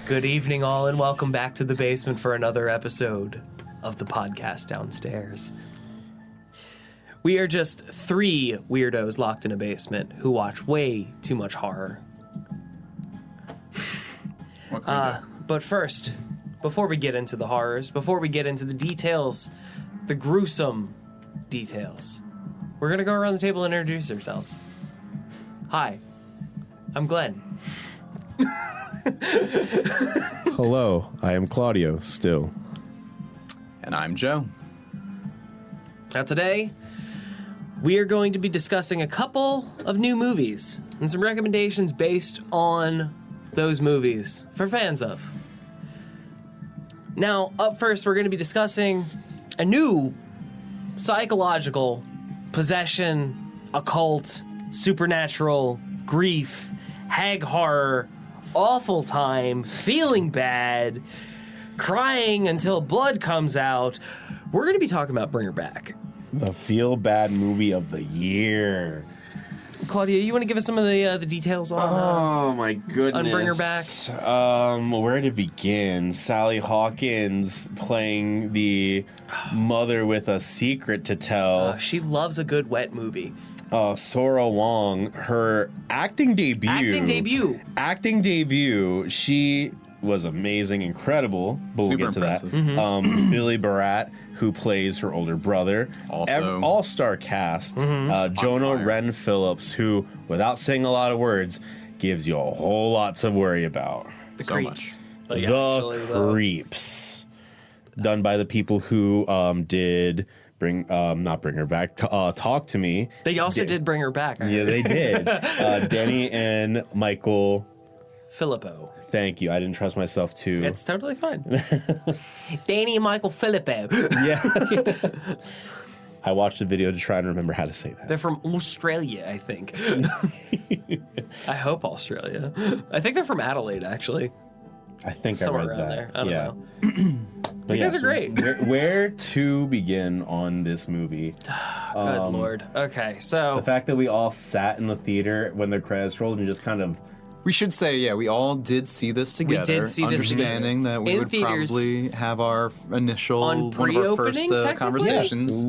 Good evening, all, and welcome back to the basement for another episode of the podcast downstairs. We are just three weirdos locked in a basement who watch way too much horror. What can we do? But first, before we get into the horrors, before we get into the details, the gruesome details, we're going to go around the table and introduce ourselves. Hi, I'm Glenn. Hello, I am Claudio, still. And I'm Joe. Now today, we are going to be discussing a couple of new movies and some recommendations based on those movies for fans of. Now, up first, we're going to be discussing a new psychological, possession, occult, supernatural, grief, hag horror, awful time, feeling bad, crying until blood comes out. We're going to be talking about Bring Her Back. The feel-bad movie of the year. Claudia, you want to give us some of the details on Oh my goodness. on Bring Her Back? Where to begin? Sally Hawkins playing the mother with a secret to tell. She loves a good wet movie. Sora Wong, her acting debut. She was amazing, incredible, but we'll Super get to impressive. that. Billy Barat, who plays her older brother. Also- all-star cast. Jonah fire. Wren Phillips, who, without saying a lot of words, gives you a whole lot to worry about. The So Creeps. Like, The actually, though. Creeps. Done by the people who did not Bring Her Back, Talk to Me. They also did Bring Her Back. I Yeah, heard. they did. Denny and Michael. Filippo. Thank you. I didn't trust myself to. It's totally fine. Danny and Michael Filippo. Yeah. I watched a video to try and remember how to say that. They're from Australia, I think. I hope Australia. I think they're from Adelaide, actually. I think Somewhere I read around that. there. I don't know. But You guys are great. Where to begin on this movie? Good Lord. Okay, so The fact that we all sat in the theater when the credits rolled and just kind of. We should say, yeah, we all did see this together. did see this understanding that we in would theaters. probably have our initial On one of our first pre-opening, technically? conversations.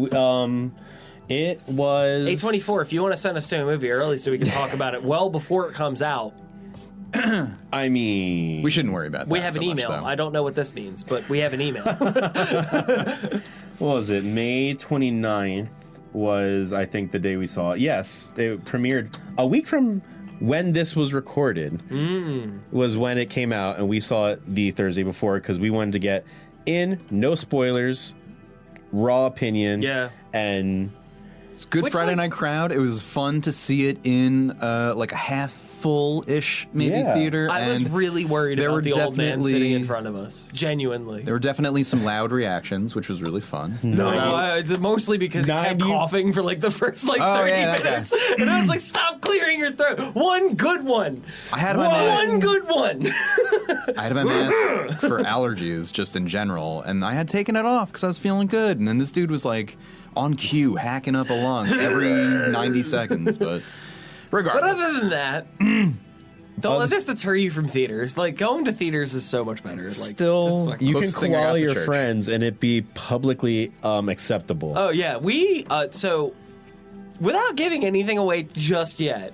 It was A24, if you want to send us to a movie early so we can talk about it well before it comes out, I mean, We shouldn't worry about that. we have so an much, email. though. I don't know what this means, but we have an email. what was it? May 29th was, I think, the day we saw it. Yes, it premiered a week from when this was recorded. Was when it came out, and we saw it the Thursday before because we wanted to get in, no spoilers, raw opinion. Yeah. And It's good Which, Friday like- night crowd. It was fun to see it in like a half full-ish maybe Yeah. theater. I was and really worried there about were the old man definitely- sitting in front of us. Genuinely. there were definitely some loud reactions, which was really fun. No, it's mostly because he kept 90 coughing for like the first like Oh, 30 yeah, okay. minutes. And I was like, stop clearing your throat. One good one. I had my mask. One good one. I had my mask for allergies just in general, and I had taken it off because I was feeling good. And then this dude was like on cue, hacking up a lung every 90 seconds. But But regardless, other than that, don't let this deter you from theaters. Like, going to theaters is so much better. Like, Still, just fucking- you can Closest thing I got koala to your church. friends and it be publicly acceptable. Oh, yeah. We, so, without giving anything away just yet,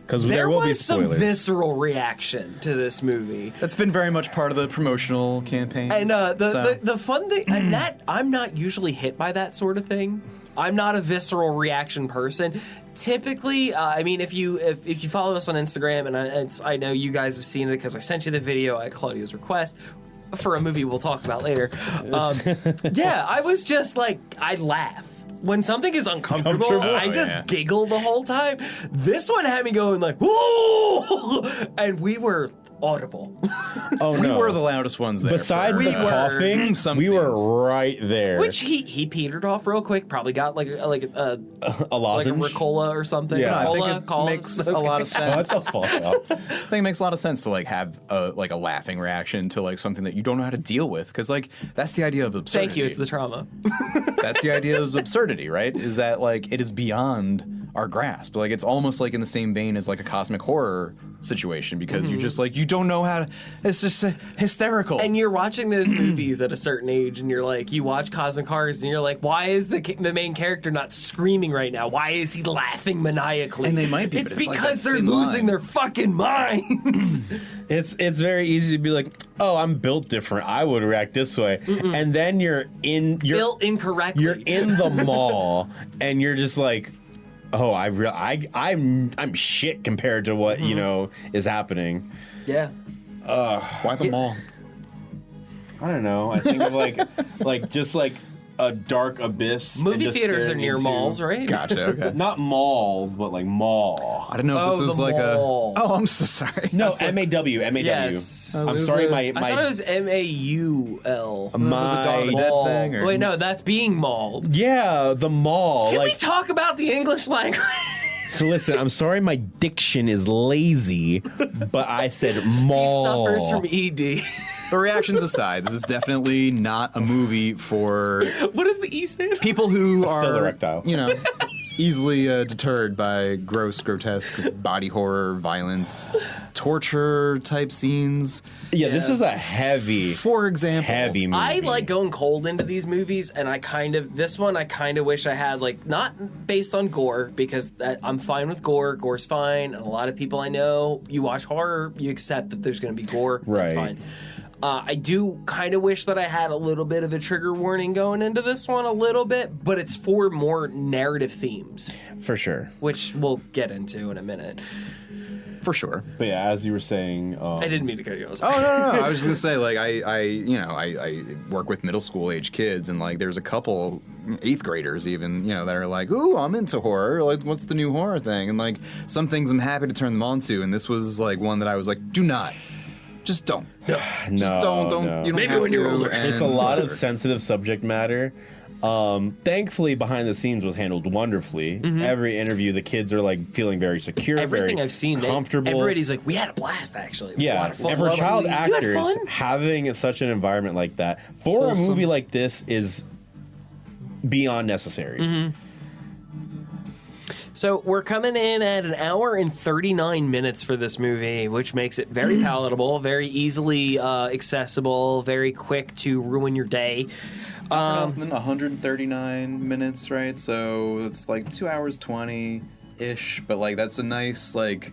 Because there there will be was some spoilers. visceral reaction to this movie. that's been very much part of the promotional campaign. And So- the fun thing, and that I'm not usually hit by that sort of thing. I'm not a visceral reaction person. Typically, I mean, if you follow us on Instagram, and I know you guys have seen it because I sent you the video at Claudia's request. for a movie we'll talk about later. Yeah, I was just like, I laugh. When something is uncomfortable, I just giggle the whole time. This one had me going like, whoa! And we were audible. Oh, We no. were the loudest ones there. Besides for the coughing, some we scenes. were right there. Which he petered off real quick. Probably got like a a lozenge? Ricola or something. Yeah. I think Ricola, it Collins, makes those a lot of guys. sense. What the fuck? I think it makes a lot of sense to like have a laughing reaction to like something that you don't know how to deal with, because like that's the idea of absurdity. Thank you. It's the trauma. That's the idea of absurdity, right? Is that like it is beyond our grasp. Like it's almost like in the same vein as like a cosmic horror situation, because you just like you don't know how to. It's just hysterical. And you're watching those movies at a certain age, and you're like, you watch Cosmic Horrors, and you're like, why is the main character not screaming right now? Why is he laughing maniacally? And they might be, It's but it's like because that they're thin losing line. their fucking minds. It's very easy to be like, oh, I'm built different. I would react this way. And then you're Built incorrectly. You're in the mall and you're just like, oh, I'm shit compared to what, is happening. Yeah. Why the mall? I don't know. I think of like just like a dark abyss. and Movie just theaters are staring near into- malls, right? Gotcha. Okay. Not malls, but like mall. I don't know if Oh, this was the like mall. a. Oh, I'm so sorry. No, I was like, MAW. Yes. I'm there's sorry, a- my I thought it was MAUL. my Dead thing, or- Wait, no, that's being mauled. yeah, the mall. Can we like, talk about the English language? so listen, I'm sorry, my diction is lazy, but I said He mall. suffers from ED. But reactions aside, this is definitely not a movie for What does the E stand for? people who Still are erectile. easily deterred by gross, grotesque body horror, violence, torture type scenes. Yeah, this is a heavy, For example, heavy movie. I like going cold into these movies, and I kind of wish I had, like, not based on gore, because I'm fine with gore. Gore's fine, and a lot of people I know, you watch horror, you accept that there's going to be gore. That's Right. fine. I do kind of wish that I had a little bit of a trigger warning going into this one, a little bit, but it's for more narrative themes, for sure. which we'll get into in a minute. for sure. But yeah, as you were saying, I didn't mean to cut you off. Oh no! I was just gonna say, like, I work with middle school age kids, and like, there's a couple 8th graders even, that are like, ooh, I'm into horror. Like, what's the new horror thing? And like, some things I'm happy to turn them on to, and this was like one that I was like, do not, just don't, just don't. no. You don't Maybe have when you're to, older. it's a lot of sensitive subject matter. Thankfully, behind the scenes was handled wonderfully. Every interview, the kids are like feeling very secure, Everything very I've seen, comfortable. everybody's like, we had a blast, actually. It was a Yeah, lot of fun. and for child You had actors, fun? having such an environment like that for Wholesome. a movie like this is beyond necessary. So we're coming in at an hour and 39 minutes for this movie, which makes it very palatable, very easily accessible, very quick to ruin your day. 139 minutes, right? So it's like 2 hours 20-ish, but like that's a nice like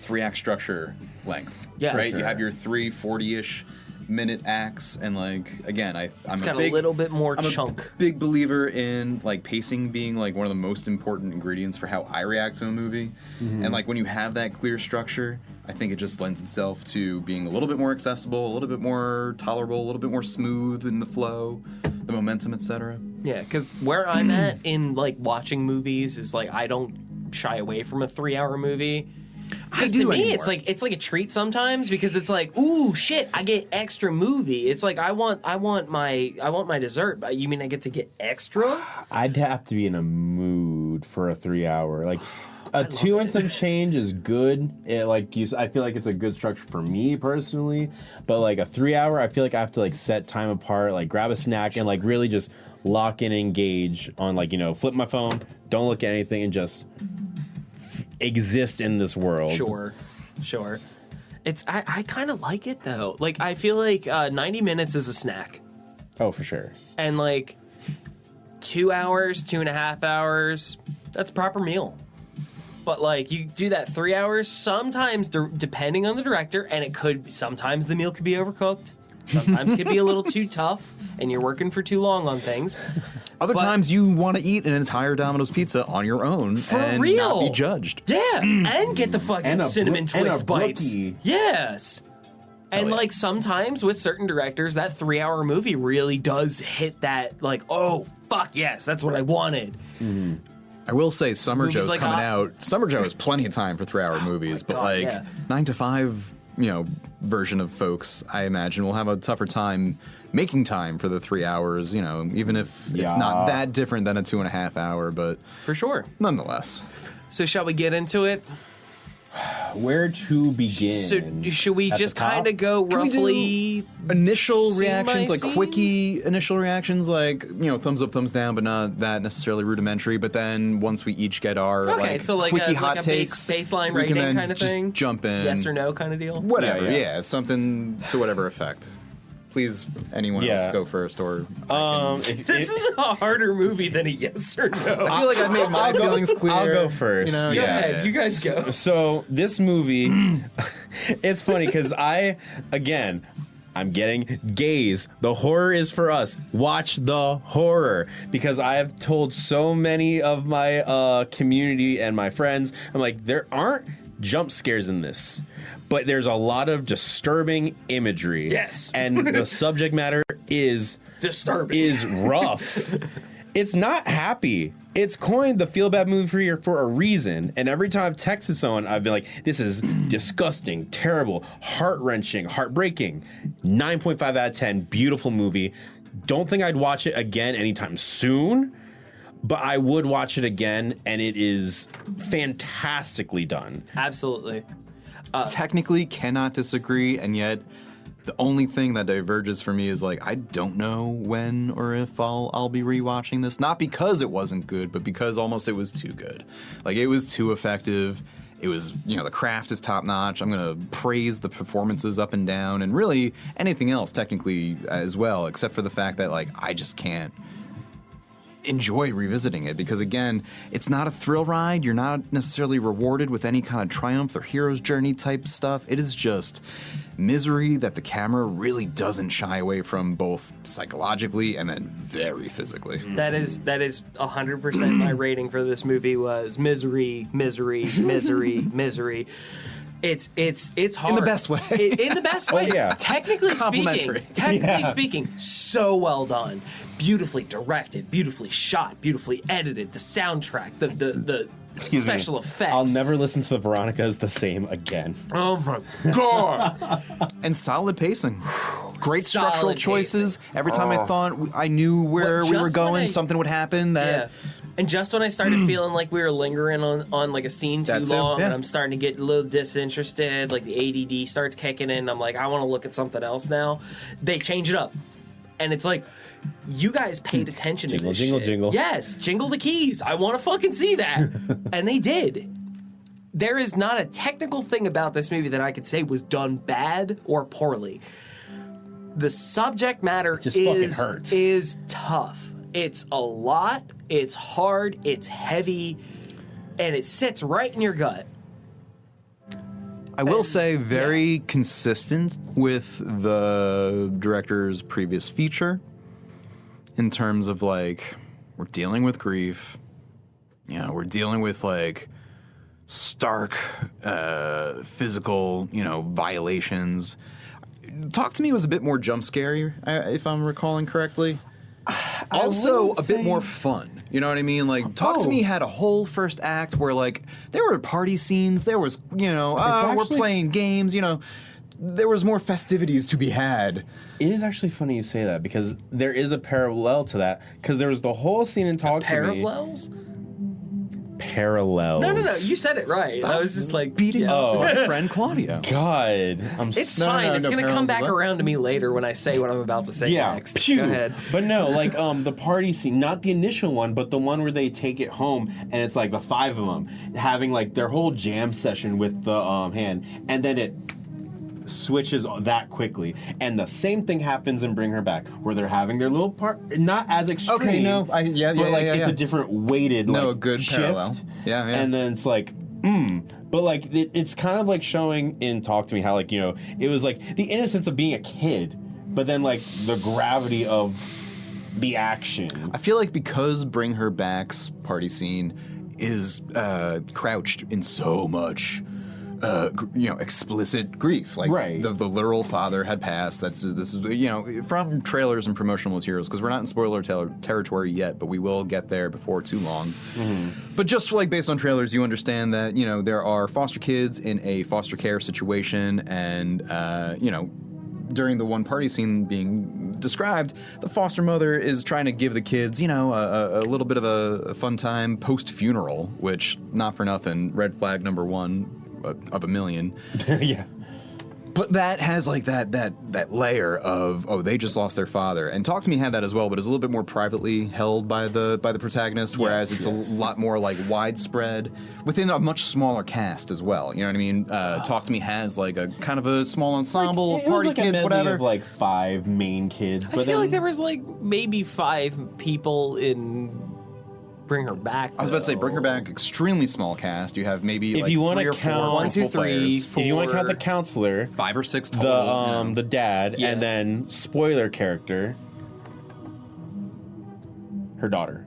3-act structure length, Yes. right? You have your 3 40-ish minute acts, and like again, I'm It's got a big, a little bit more I'm chunk. a big believer in like pacing being like one of the most important ingredients for how I react to a movie. And like when you have that clear structure, I think it just lends itself to being a little bit more accessible, a little bit more tolerable, a little bit more smooth in the flow, the momentum, etc. Yeah, because where I'm at in like watching movies is like I don't shy away from a 3-hour movie. Because to do me, anymore. it's like a treat sometimes because it's like, ooh, shit, I get extra movie. It's like I want my dessert, but you mean I get to get extra? I'd have to be in a mood for a 3-hour. Like a 2 and some change is good. I feel like it's a good structure for me personally. But like a 3-hour, I feel like I have to like set time apart, like grab a snack and like really just lock in and engage on like, flip my phone, don't look at anything, and just exist in this world. Sure. It's I kind of like it though. Like I feel like 90 minutes is a snack, Oh, for sure. and like 2 hours, 2.5 hours, that's a proper meal. But like you do that 3 hours, sometimes depending on the director, and sometimes the meal could be overcooked, sometimes it could be a little too tough, and you're working for too long on things. Other times you want to eat an entire Domino's pizza on your own For and real. not be judged. Yeah, and get the fucking And a cinnamon bro- and a twist bites. brookie. Yes. And yeah. like sometimes with certain directors, that 3-hour movie really does hit that like, oh fuck yes, that's what I wanted. I will say Summer Movies Joe's like coming Hot- out. Summer Joe has plenty of time for 3-hour movies, but God, like yeah. 9 to 5, version of folks, I imagine will have a tougher time making time for the 3 hours, even if it's Yeah. not that different than a 2.5 hour, but For sure. nonetheless. So shall we get into it? Where to begin? So should we At just the top? kind of go Can we do roughly initial scene by reactions, like scene? quickie initial reactions, like, thumbs up, thumbs down, but not that necessarily rudimentary. But then once we each get our Okay, so like quickie a, hot like a takes, baseline we can rating then kind of just thing? jump in. Yes or no kind of deal? Whatever, Yeah, yeah. yeah, something to whatever effect. Please, anyone Yeah. else go first, or This is a harder movie than a yes or no. I feel like I made my feelings clear. I'll go first. Go ahead, you guys go. So this movie, it's funny because I'm getting gaze. The horror is for us. Watch the horror, because I have told so many of my community and my friends, I'm like, there aren't jump scares in this, but there's a lot of disturbing imagery. Yes. And the subject matter is Disturbing. is rough. It's not happy. It's coined the feel bad movie for a reason. And every time I've texted someone, I've been like, this is disgusting, terrible, heart wrenching, heartbreaking. 9.5 out of 10. Beautiful movie. Don't think I'd watch it again anytime soon, but I would watch it again, and it is fantastically done. Absolutely. technically cannot disagree, and yet the only thing that diverges for me is like I don't know when or if I'll be rewatching this. Not because it wasn't good, but because almost it was too good. Like it was too effective. It was, the craft is top notch. I'm gonna praise the performances up and down, and really anything else technically as well, except for the fact that like I just can't enjoy revisiting it because again, it's not a thrill ride. You're not necessarily rewarded with any kind of triumph or hero's journey type stuff. It is just misery that the camera really doesn't shy away from, both psychologically and then very physically. That is 100% my rating for this movie was misery, misery, misery, misery. It's hard In the best way. In the best way. yeah. Technically Complimentary. speaking, so well done, beautifully directed, beautifully shot, beautifully edited. The soundtrack, the Excuse special me. effects. I'll never listen to the Veronicas the same again. Oh my god! And solid pacing. Great Solid structural choices. pacing. Every time I thought I knew where Well, we were just when going, something would happen that... Yeah. And just when I started feeling like we were lingering on like a scene too That too, long, yeah. and I'm starting to get a little disinterested, like the ADD starts kicking in, I'm like, I want to look at something else now. They change it up. And it's like, you guys paid attention to Jingle, this jingle, shit. jingle. Yes, jingle the keys. I want to fucking see that. And they did. There is not a technical thing about this movie that I could say was done bad or poorly. The subject matter just fucking hurts. is tough. It's a lot, it's hard, it's heavy, and it sits right in your gut. I will say very consistent with the director's previous feature in terms of like, we're dealing with grief, we're dealing with like stark physical, violations. Talk to Me was a bit more jump scary, if I'm recalling correctly. Also a bit more fun. You know what I mean? Like Talk to Me had a whole first act where like there were party scenes, there was, we're actually- playing games, there was more festivities to be had. It is actually funny you say that because there is a parallel to that because there was the whole scene in Talk to Me. Parallels? Parallels. No, you said it right. I was just like Beating yeah. up my friend Claudio. God, I'm It's No, fine. no, It's no gonna come parallels back of that. around to me later when I say what I'm about to say next. Pew. Go ahead. But no, like the party scene, not the initial one, but the one where they take it home and it's like the five of them having like their whole jam session with the hand, and then it switches that quickly, and the same thing happens in Bring Her Back, where they're having their little part, not as extreme. Okay, no, but like it's a different weighted No, like, a good shift. parallel. Yeah. And then it's like, but like it's kind of like showing in Talk to Me how like it was like the innocence of being a kid, but then like the gravity of the action. I feel like because Bring Her Back's party scene is crouched in so much explicit grief. Like Right. the literal father had passed. This is from trailers and promotional materials, because we're not in spoiler territory yet, but we will get there before too long. But just like based on trailers, you understand that there are foster kids in a foster care situation, and during the one party scene being described, the foster mother is trying to give the kids, a little bit of a fun time post-funeral, which, not for nothing, red flag number one of a million. Yeah. But that has like that layer of, they just lost their father. And Talk to Me had that as well, but it's a little bit more privately held by the protagonist, whereas it's a lot more like widespread within a much smaller cast as well. You know what I mean? Talk to Me has like a kind of a small ensemble, It was party like a kids, medley whatever. of like 5 main kids. I feel like there was like maybe 5 people in Bring Her Back. I was about to say, Bring Her Back, extremely small cast. You have maybe If like you wanna 3 or 4 count- 1, 2, multiple 3, players. 4. if you want to count the counselor, 5 or 6 total. the dad, Yeah. and then spoiler character, her daughter.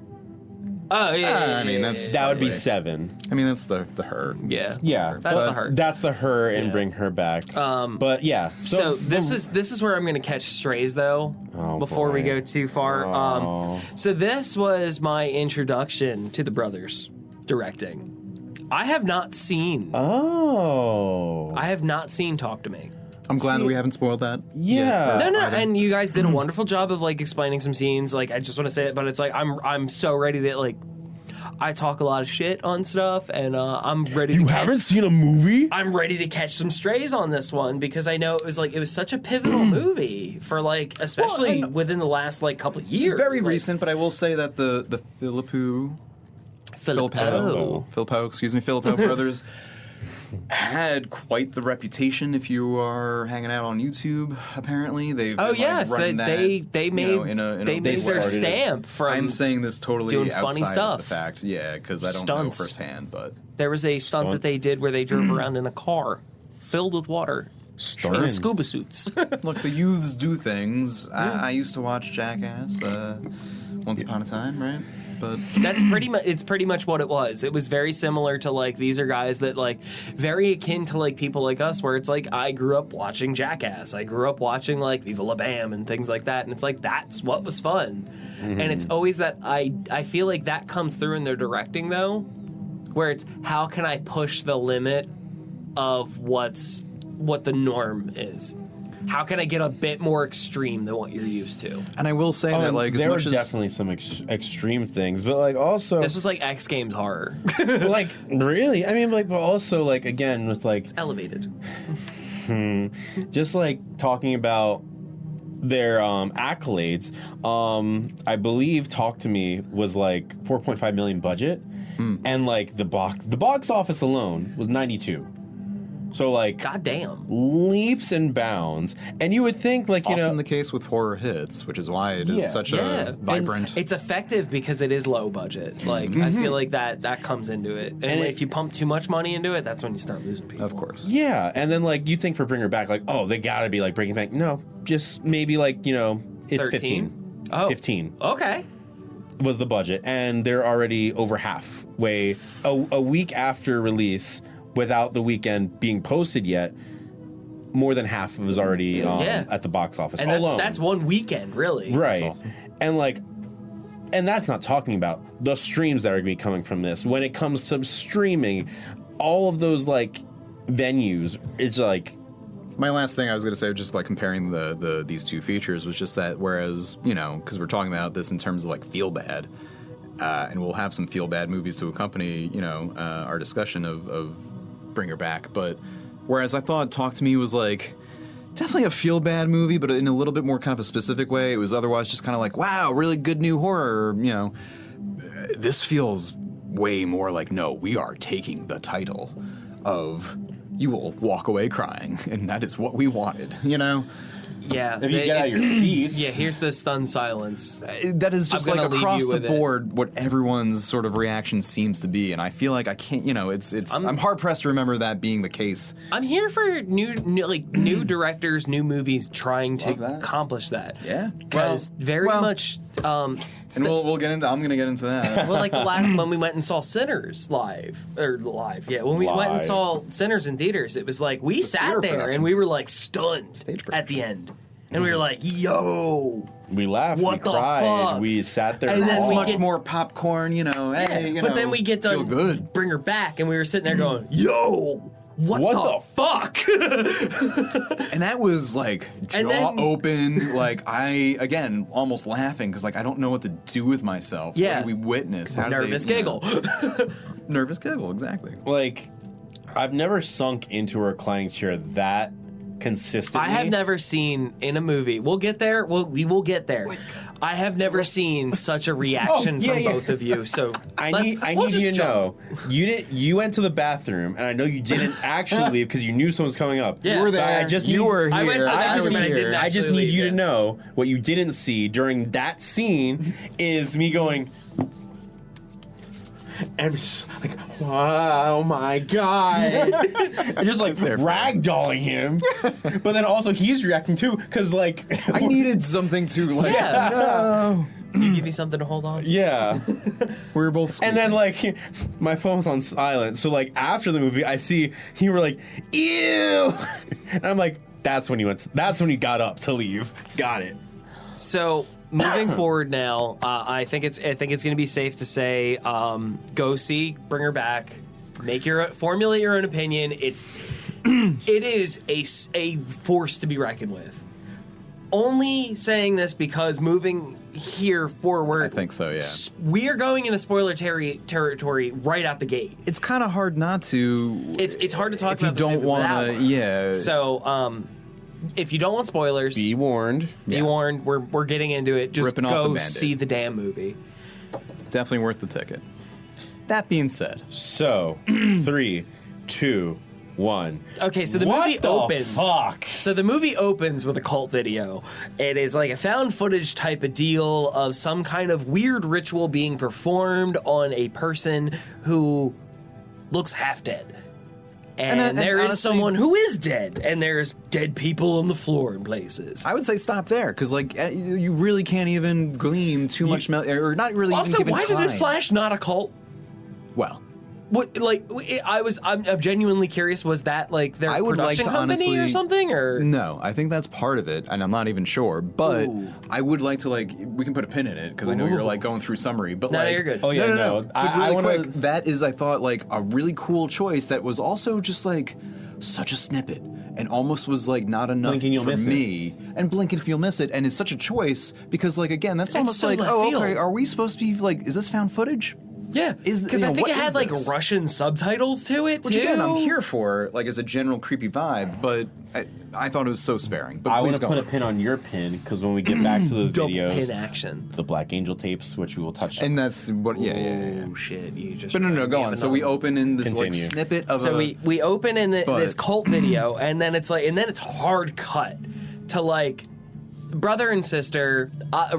Oh yeah. I mean, that's That would be Okay. 7. I mean, that's the her. Yeah. Yeah, That's but the her. That's the her and Yeah. Bring Her Back. But yeah, So this is where I'm going to catch strays though. Oh, before we boy. go too far. Oh. So this was my introduction to the brothers directing. I have not seen. Oh. I have not seen Talk to Me. I'm glad that we haven't spoiled that. Yeah. No, and you guys did a wonderful job of like explaining some scenes. Like I just want to say that, but it's like I'm so ready to like. I talk a lot of shit on stuff, and I'm ready. You to haven't seen a movie? I'm ready to catch some strays on this one because I know it was such a pivotal movie for like especially within the last like couple of years. Very like, recent, but I will say that the Philippo brothers had quite the reputation. If you are hanging out on YouTube, apparently they've Oh been, yes, running they that, made you know, in a they made their started it. stamp from. I'm saying this totally doing outside funny of stuff. the fact, yeah, because I don't Stunts. know firsthand, but There was a stunt Stunt. that they did where they drove around in a car filled with water. Starring. In scuba suits. look, the youths do things. I used to watch Jackass once upon a time, right? But That's pretty much what it was. It was very similar to like these are guys that like very akin to like people like us where it's like I grew up watching Jackass. I grew up watching like Viva La Bam and things like that, and it's like that's what was fun. And it's always that I feel like that comes through in their directing though, where it's how can I push the limit of what the norm is. How can I get a bit more extreme than what you're used to? and I will say that like as there were much as definitely some extreme things, but like also This was like X Games horror. like really, I mean, like, but also like again with like Elevated. just like talking about their accolades. I believe Talk to Me was like 4.5 million budget, and like the box office alone was 92. So like God damn. leaps and bounds, and you would think like you often know the case with horror hits, which is why it is Yeah. such Yeah. a vibrant. It's effective because it is low budget. Like I feel like that comes into it. And, And if you pump too much money into it, that's when you start losing people. of course. yeah, and then like you think for Bring Her Back, like oh they gotta be like Bring It Back. No, just maybe like you know it's 13? 15. Oh. 15 Okay. was the budget, and they're already over halfway a week after release without the weekend being posted yet. More than half was already Yeah. at the box office And alone. that's one weekend, really. right, awesome. and like, and that's not talking about the streams that are going to be coming from this. When it comes to streaming, all of those like venues, it's like My last thing I was going to say, just like comparing these two features, was just that whereas, because we're talking about this in terms of like feel bad, and we'll have some feel bad movies to accompany, our discussion of Bring Her Back. But whereas I thought Talk to Me was like definitely a feel bad movie, but in a little bit more kind of a specific way. It was otherwise just kind of like, wow, really good new horror. This feels way more like, no, we are taking the title of You Will Walk Away Crying, and that is what we wanted, Yeah. if you get out of your seats. Yeah, here's the stunned silence. That is just I'm like gonna leave across you the with it. board what everyone's sort of reaction seems to be, and I feel like I can't. I'm hard pressed to remember that being the case. I'm here for new directors, new movies trying to Love that. accomplish that. Yeah. Because very well- much And we'll get into. I'm gonna get into that. Well, like the last when we went and saw Sinners live, yeah. When we went and Live. saw Sinners in theaters, it was like we sat theater there production. and we were like stunned Stage at the production. end, and we were like, "Yo!" We laughed. What we the cried. fuck? We sat there. And then It's we much get- more popcorn, you know. Hey, you know. But then we get done. Feel good. Bring her back, and we were sitting there going, "Yo, what the fuck?" And that was like And jaw then- open. Like I again almost laughing because like I don't know what to do with myself. Yeah. What did we witness? How did Nervous they, you know- giggle. Nervous giggle. Exactly. Like, I've never sunk into a reclining chair that consistently. I have never seen in a movie. We'll get there. We will get there. I have never seen such a reaction Oh, yeah, from yeah. both of you. So I we'll need just you to jump. know you went to the bathroom, and I know you didn't actually leave because you knew someone was coming up. Yeah. You were But there. I just you need- were here. I went to the I just bathroom and I need- didn't I just actually need leave, you to yeah. know what you didn't see during that scene is me going, and just like, oh my god, and just like ragdolling him. But then also he's reacting too because like I needed something to like. Yeah. No. You give me something to hold on to. yeah. We were both. And then like my phone was on silent, so like after the movie, I see you were like, ew, and I'm like, that's when you got up to leave. Got it. So moving forward now, I think it's going to be safe to say, go see, bring her back, formulate your own opinion. It is a force to be reckoned with. Only saying this because moving here forward, I think so. Yeah. we are going into spoiler territory right out the gate. It's kind of hard not to. It's hard to talk if you about this don't movie want without to. one. Yeah. So, if you don't want spoilers, Be warned. be warned. We're getting into it. Just Ripping off the go Band-Aid. see the damn movie. Definitely worth the ticket. That being said, So 3, 2, 1. Okay, so the What movie the opens. fuck? So the movie opens with a cult video. It is like a found footage type of deal of some kind of weird ritual being performed on a person who looks half dead. And there is honestly- someone who is dead, and there's dead people on the floor in places. I would say stop there because like you really can't even glean too much, or not really Also, even given why time. did it flash not a cult? Well, What, like, I'm genuinely curious. Was that like their I would like production to company or honestly- something? Or no, I think that's part of it, and I'm not even sure. But Ooh. I would like to we can put a pin in it because I know you're like going through summary. But No, like, you're good. Oh, yeah, no. But I really wanna- quick, that is, I thought, like a really cool choice that was also just like such a snippet. And almost was like not enough Blink and you'll for miss it. me. And blink if you'll miss it. And it's such a choice because, like, again, that's almost so like, left oh, field. okay, are we supposed to be like, is this found footage? yeah, Is- because you I know, think what it had is like this? Russian subtitles to it Which too. again, I'm here for, like, as a general creepy vibe. But I thought it was so sparing. But I please want to go put a on. pin on your pin because when we get back to those Double videos, pin action. the Black Angel tapes, which we will touch on. And that's what, yeah. Oh shit! You just. But no, go on. So we open in this like Continue. snippet of So a. we open in But- this cult video, and then it's hard cut to like brother and sister,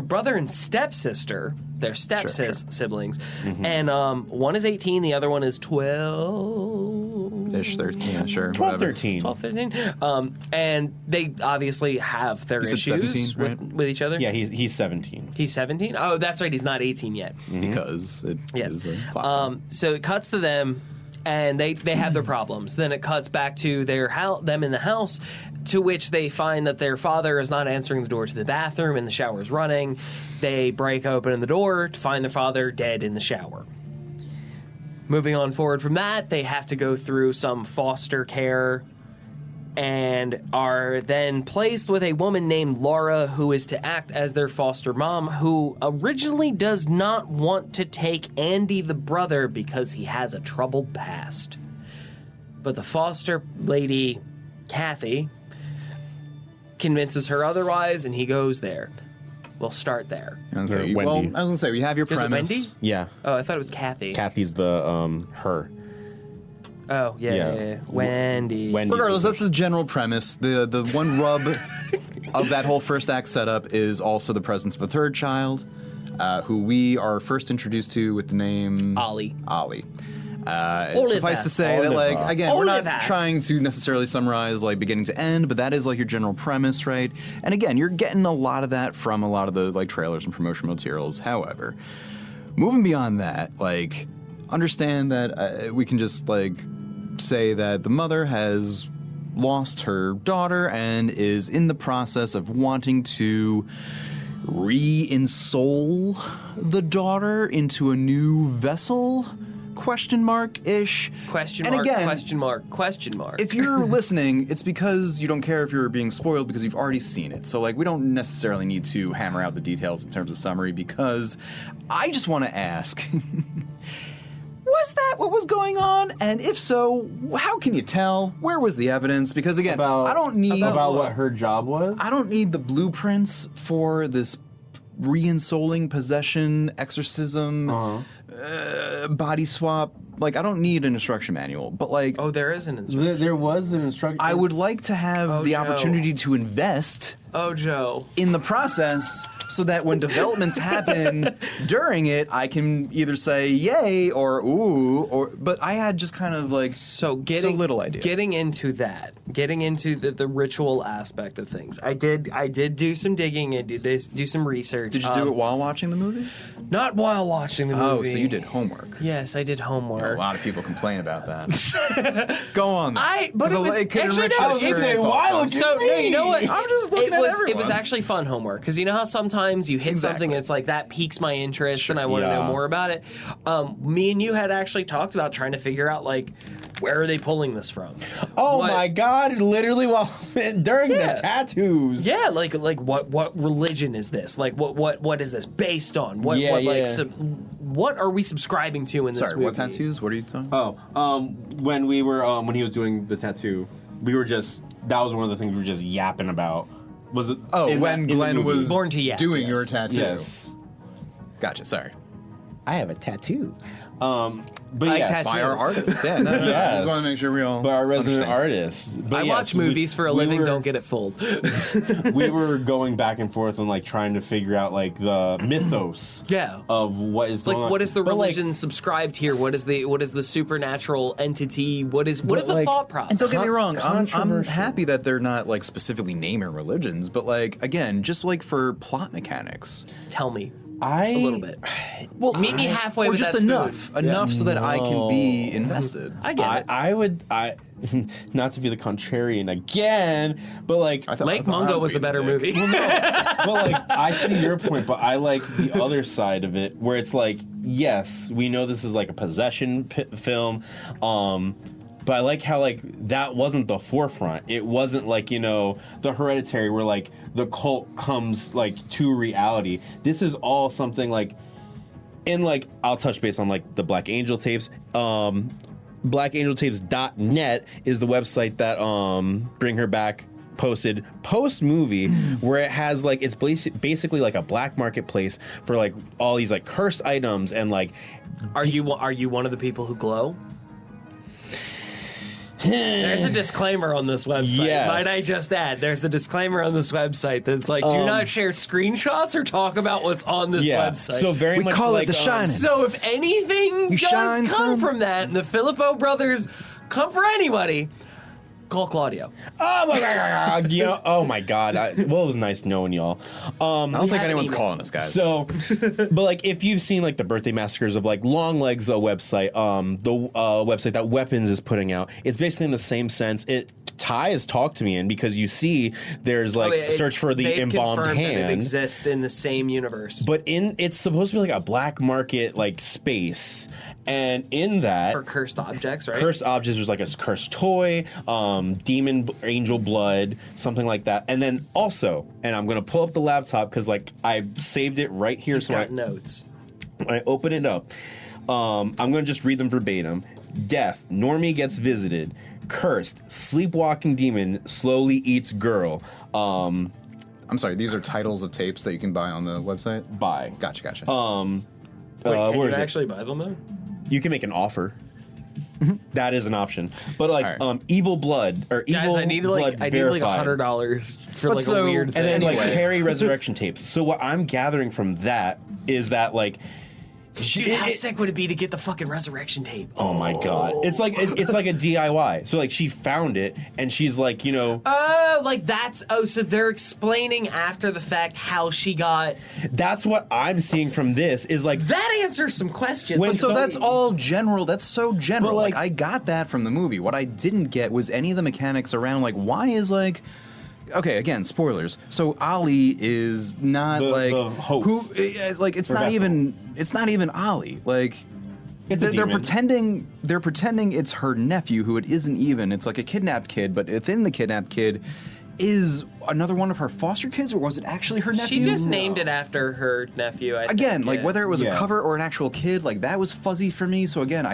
brother and stepsister. They're siblings, and one is 18, the other one is 12. Ish, 13, yeah, sure. 12, whatever. 13. 12, 13. And they obviously have their You said issues 17, right? with each other. Yeah, he's 17. He's 17. Oh, that's right. He's not 18 yet. Because it Yes. is a plot. So it cuts to them, and they have their problems. Then it cuts back to them in the house, to which they find that their father is not answering the door to the bathroom, and the shower is running. They break open the door to find their father dead in the shower. Moving on forward from that, they have to go through some foster care and are then placed with a woman named Laura, who is to act as their foster mom, who originally does not want to take Andy, the brother, because he has a troubled past. But the foster lady, Kathy, convinces her otherwise, and he goes there. We'll start there. I was gonna say, Wendy. well, I was gonna say we have your Is it premise. Wendy? Yeah. Oh, I thought it was Kathy. Kathy's the her. Oh, yeah. Wendy. Wendy. Regardless, that's the general premise. The one rub of that whole first act setup is also the presence of a third child, who we are first introduced to with the name Ollie. Ollie. Suffice to say that, like, Oliver. again, we're not Oliver. trying to necessarily summarize, like, beginning to end, but that is, like, your general premise, right? And again, you're getting a lot of that from a lot of the, like, trailers and promotional materials. However, moving beyond that, like, understand that we can just, like, say that the mother has lost her daughter and is in the process of wanting to re-ensoul the daughter into a new vessel? Question mark-ish. Question And mark, again, question mark, question mark. if you're listening, it's because you don't care if you're being spoiled because you've already seen it. So, like, we don't necessarily need to hammer out the details in terms of summary because I just want to ask, was that what was going on? And if so, how can you tell? Where was the evidence? Because, again, I don't need... About what her job was? I don't need the blueprints for this re-ensouling, possession, exorcism, body swap. Like, I don't need an instruction manual, but, like... Oh, there is an instruction. There was an instruction. I would like to have the Joe. opportunity to invest Oh, Joe. in the process so that when developments happen during it, I can either say yay or ooh, but I had just kind of like So little idea. Getting into the ritual aspect of things. I did do some digging. I did do some research. Did you do it while watching the movie? Not while watching the movie. Oh, so you did homework. Yes, I did homework. A lot of people complain about that. Go on. But it was could actually enrich no. the It's, experience why also. look at so no, you know what? I'm just looking it at was everyone. It was actually fun homework because you know how sometimes you hit something Exactly. and it's like that piques my interest and I want to Yeah. know more about it. Me and you had actually talked about trying to figure out like where are they pulling this from? Oh What- my God! Literally, during Yeah. the tattoos. Yeah, like what religion is this? Like what is this based on? What Yeah, what like yeah. what are we subscribing to in this Sorry, movie? what tattoos? What are you talking? When we were when he was doing the tattoo, we were just that was one of the things we were just yapping about. Was it? Oh, in when the Glenn movie? was Born to Yap, doing yes. your tattoo. Yes. Gotcha. Sorry. I have a tattoo. But I yes, tattoo. By our artist. Yeah. No, I Yes. just want to make sure we all. by our resident understand. artist. But I yes, watch movies for a we living, were- don't get it fooled. We were going back and forth and like trying to figure out like the mythos. Yeah. Of what is going Like on. what is the But, like, religion subscribed here? What is the supernatural entity? What is the like- thought process? And don't get me wrong, I'm Controversial. happy that they're not like specifically naming religions, but like again, just like for plot mechanics, Tell me a a little bit. Well, meet me halfway or with just that spoon. enough so that I can be invested. I get it. I would not to be the contrarian again, but like I thought- Lake I thought I Mungo was a being better dick. movie. but like I see your point, but I like the other side of it where it's like, yes, we know this is like a possession film, but I like how like that wasn't the forefront. It wasn't like, you know, the Hereditary where like the cult comes like to reality. This is all something like in like I'll touch base on like the Black Angel tapes. blackangeltapes.net is the website that Bring Her Back posted post movie where it has like it's basically like a black marketplace for like all these like cursed items and like Are you one of the people who glow? There's a disclaimer on this website. Yes. Might I just add? There's a disclaimer on this website that's like, do not share screenshots or talk about what's on this website. so very We much call like it The Shining. So if anything You does shine, come son. from that, and the Filippo brothers come for anybody, call Claudio. oh my god, you know, oh my god, well it was nice knowing y'all. I don't think have anyone's email. calling us, guys. So, but like if you've seen like the birthday massacres of like Long Legs, a website, the website that Weapons is putting out, it's basically in the same sense. Ty has talked to me in because you see there's like search for the They've embalmed confirmed that it hand, exists in the same universe. but it's supposed to be like a black market like space, and in that For cursed objects, right? cursed objects, there's like a cursed toy, demon angel blood, something like that. And then also, and I'm gonna pull up the laptop because like I saved it right here. He's So got notes. when I open it up, I'm gonna just read them verbatim. Death, Normie gets visited. Cursed, sleepwalking demon slowly eats girl. I'm sorry, these are titles of tapes that you can buy on the website? Bye. Gotcha. Wait, can where you is it? actually buy them though? You can make an offer. That is an option. But like All right. evil blood or Guys, evil I need blood like verified. $100 for But like so- a weird thing. And then like Anyway. Terry resurrection tapes. So what I'm gathering from that is that like Dude, how sick would it be to get the fucking resurrection tape? Oh my god! It's like a DIY. So like she found it and she's like, you know, so they're explaining after the fact how she got. that's what I'm seeing from this is like That answers some questions. When So So- that's all general. That's so general. But, Like, like- I got that from the movie. What I didn't get was any of the mechanics around, like, why is, like... Okay, again, spoilers. So Ali is not, The host. like, it's Or not vessel. even... It's not even Ali. Like... It's a They're demon. pretending it's her nephew, who it isn't even. It's like a kidnapped kid, but within the kidnapped kid is another one of her foster kids, or was it actually her nephew? She just named it after her nephew. I Again, think, like yeah. whether it was a Yeah. cover or an actual kid, like that was fuzzy for me. So again,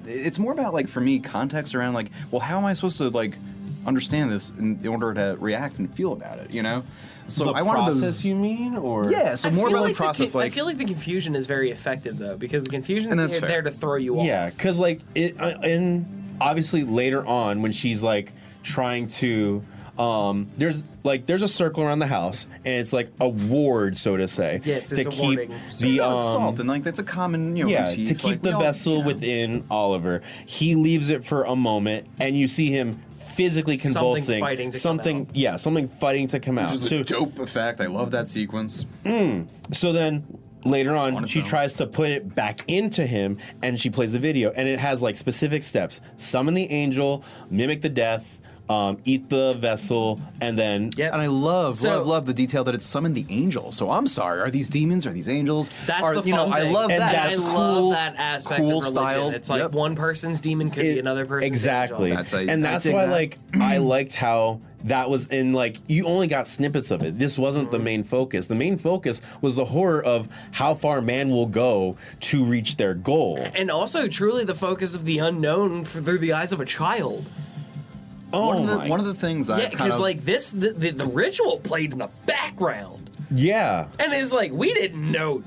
it's more about like for me context around like, well, how am I supposed to like understand this in order to react and feel about it? You know? So the I wanted process, those. you mean, or Yeah. So I more feel about like the process. I feel like the confusion is very effective though, because the confusion And is that's fair. there to throw you off. Yeah, because like it, and obviously later on when she's like trying to, there's a circle around the house and it's like a ward, so to say, Yeah, it's to a keep warding. the salt and like that's a common motif. to keep like, the we all, vessel you know. within Oliver. He leaves it for a moment, and you see him physically convulsing. fighting to come something, out. yeah, something fighting to come out. Which is a dope effect. I love that sequence. So then later on, Wanted she to. tries to put it back into him, and she plays the video, and it has like specific steps: summon the angel, mimic the death, eat the vessel, and then Yep. And I love So- the detail that it's summoned the angel. So I'm sorry, are these demons? Are these angels? That's are, the fun you know, I thing. love And that. that's I cool, love that aspect cool of religion. style. It's like Yep. one person's demon could be another person's exactly. angel. I And that's dig why that. like I liked how that was in like you only got snippets of it. This wasn't the main focus. The main focus was the horror of how far man will go to reach their goal. And also truly the focus of the unknown through the eyes of a child. Oh One of the things Yeah, I kind because of like the ritual played in the background. yeah. And it's like, we didn't know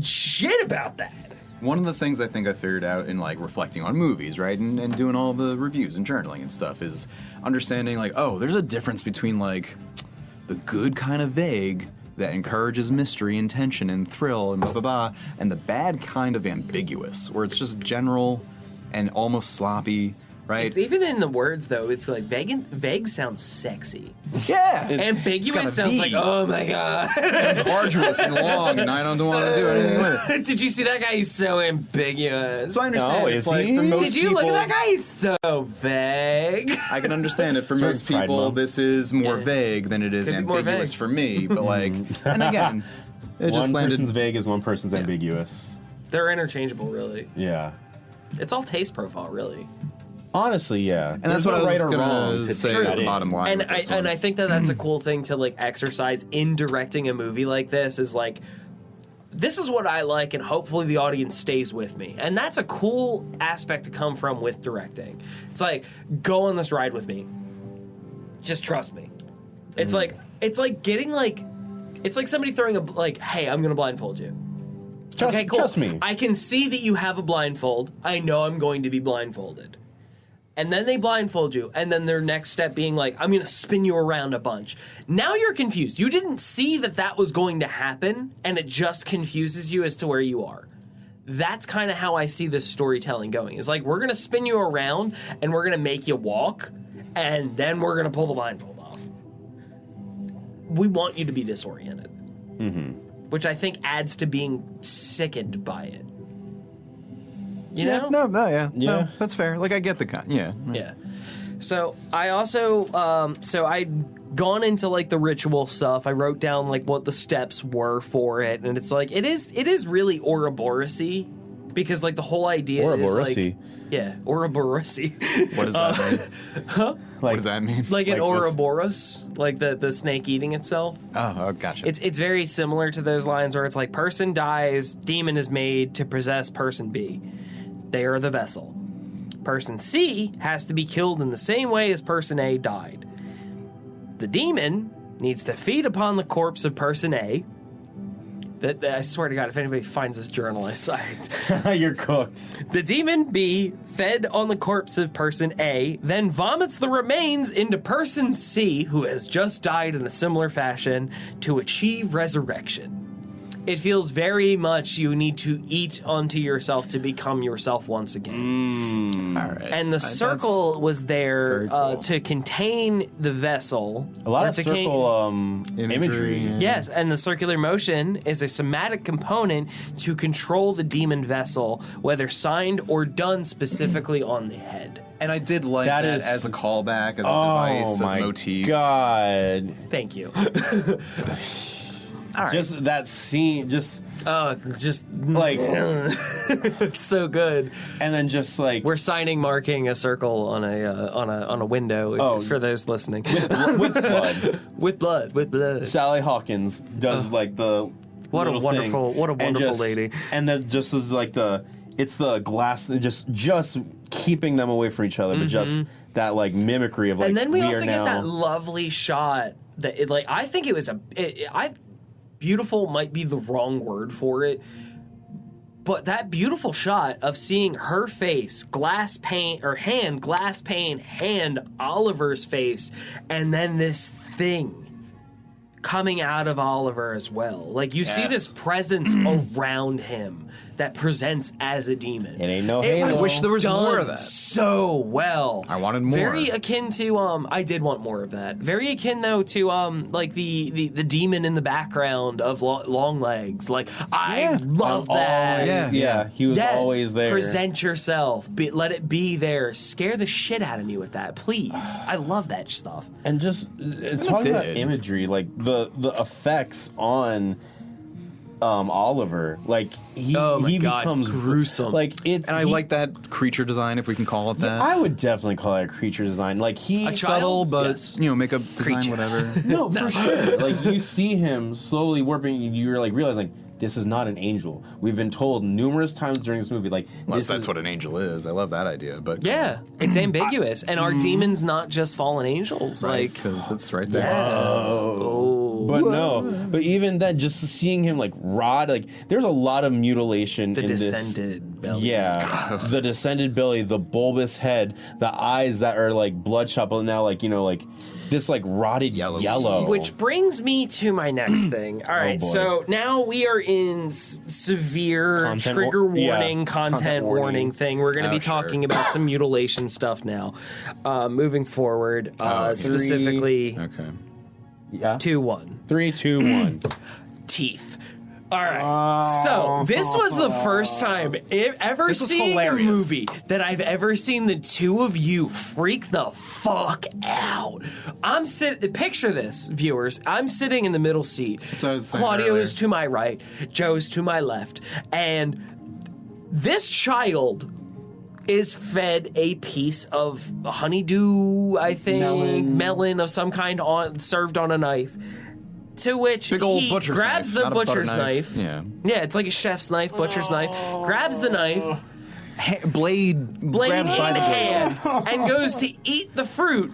shit about that. one of the things I think I figured out in like reflecting on movies, right, and doing all the reviews and journaling and stuff is understanding like, oh, there's a difference between like the good kind of vague that encourages mystery and tension and thrill and blah blah blah, and the bad kind of ambiguous where it's just general and almost sloppy, right? It's even in the words though. It's like vague sounds sexy. yeah, It's got a Ambiguous sounds V. like, oh my god. It's arduous and long, and I don't want to do anything with it. Did you see that guy? He's so ambiguous. So I understand. No, if, is like, he? for most Did you look at people- that guy? He's so vague. I can understand it. For Sure, most Pride people, Month. this is more Yeah. vague than it is Could be more ambiguous vague. for me. But like, and again, it just One landed. person's vague is one person's ambiguous. They're interchangeable, really. Yeah. It's all taste profile, really. Honestly, yeah. And that's what I was gonna say is the bottom line. And with this I one. think that that's a cool thing to like exercise in directing a movie like this. Is like, this is what I like, and hopefully the audience stays with me. And that's a cool aspect to come from with directing. It's like, go on this ride with me. Just trust me. It's like getting like, it's like somebody throwing a like, hey, I'm gonna blindfold you. Trust me. I can see that you have a blindfold. I know I'm going to be blindfolded. And then they blindfold you, and then their next step being like, I'm going to spin you around a bunch. Now you're confused. You didn't see that that was going to happen, and it just confuses you as to where you are. That's kind of how I see this storytelling going. It's like, we're going to spin you around, and we're going to make you walk, and then we're going to pull the blindfold off. We want you to be disoriented. Which I think adds to being sickened by it. You know? Yeah. Yeah. No, that's fair. Like I get the yeah. Yeah. So I also, so I'd gone into like the ritual stuff. I wrote down like what the steps were for it, and it's like it is really Ouroboros-y, because like the whole idea is Ouroboros-y? like, yeah, Ouroboros-y. What does that mean? What does that mean? like an Like this- Ouroboros, like the snake eating itself. Oh, gotcha. It's very similar to those lines where it's like person dies, demon is made to possess person B. They are the vessel. Person C has to be killed in the same way as person A died. The demon needs to feed upon the corpse of person A. That I swear to God, if anybody finds this journal, You're cooked. the demon B fed on the corpse of person A, then vomits the remains into person C, who has just died in a similar fashion, to achieve resurrection. It feels very much you need to eat onto yourself to become yourself once again. All right. And the circle was there very cool. to contain the vessel. A lot or of to circle imagery. Yes, and the circular motion is a somatic component to control the demon vessel, whether signed or done specifically on the head. And I did like That that is- as a callback, as a Oh device, as a my motif. god! Thank you. All right. Just that scene, just Just like, so good. and then just like We're marking a circle on a window Oh. for those listening. with blood. with blood. Sally Hawkins does like the What a little wonderful- thing, what a and wonderful just- lady. And then just is like it's the glass, just keeping them away from each other, but just that like mimicry of like. And then we also are get now, that lovely shot that it, like, I think it was beautiful might be the wrong word for it, but that beautiful shot of seeing her face, glass pane, hand Oliver's face, and then this thing coming out of Oliver as well. Like, you see Yes. this presence around him that presents as a demon. It ain't no It Halo. was I wish there was done more of that. so well. I wanted more. Very akin to I did want more of that. Very akin though to like the demon in the background of Long Legs. Like, I love that. Yeah. He was Yes, always there. Present yourself. Let it be there. Scare the shit out of me with that, please. I love that stuff. And just talking about did. imagery, like the effects on Oliver, like he Oh my God, becomes gruesome. Like it, And I like that creature design, if we can call it that. I would definitely call it a creature design. Like he A child? Subtle, but Yes. make a design, Creature. whatever. no, for sure. Like you see him slowly warping, and you're like realizing this is not an angel. We've been told numerous times during this movie, like Unless this that's is, what an angel is. I love that idea. But Yeah, it's ambiguous. And are demons not just fallen angels? Like, because it's right there. But no, but even then, just seeing him like rot, like there's a lot of mutilation the in distended belly. Yeah, the descended belly, the bulbous head, the eyes that are like bloodshot, but now like like this like rotted yellow. Which brings me to my next thing. All right, boy. so now we are in severe Content trigger war- yeah, warning, content content warning warning. thing. We're going to Oh, be talking about some mutilation stuff now. Moving forward, specifically Okay. yeah, 2-1. 3, 2, 1. Teeth. All right. So this was the first time ever This was seeing hilarious. a movie that I've ever seen the two of you freak the fuck out. Picture this, viewers. I'm sitting in the middle seat. what I was saying Claudio earlier. is to my right. Joe's to my left. And this child is fed a piece of honeydew, I think, melon of some kind, served on a knife. To which Big old he butcher's grabs knife, the not a butter butcher's knife. knife. Yeah. It's like a chef's knife, butcher's knife. Grabs the knife, Blade blade grabs in by the blade. hand, and goes to eat the fruit.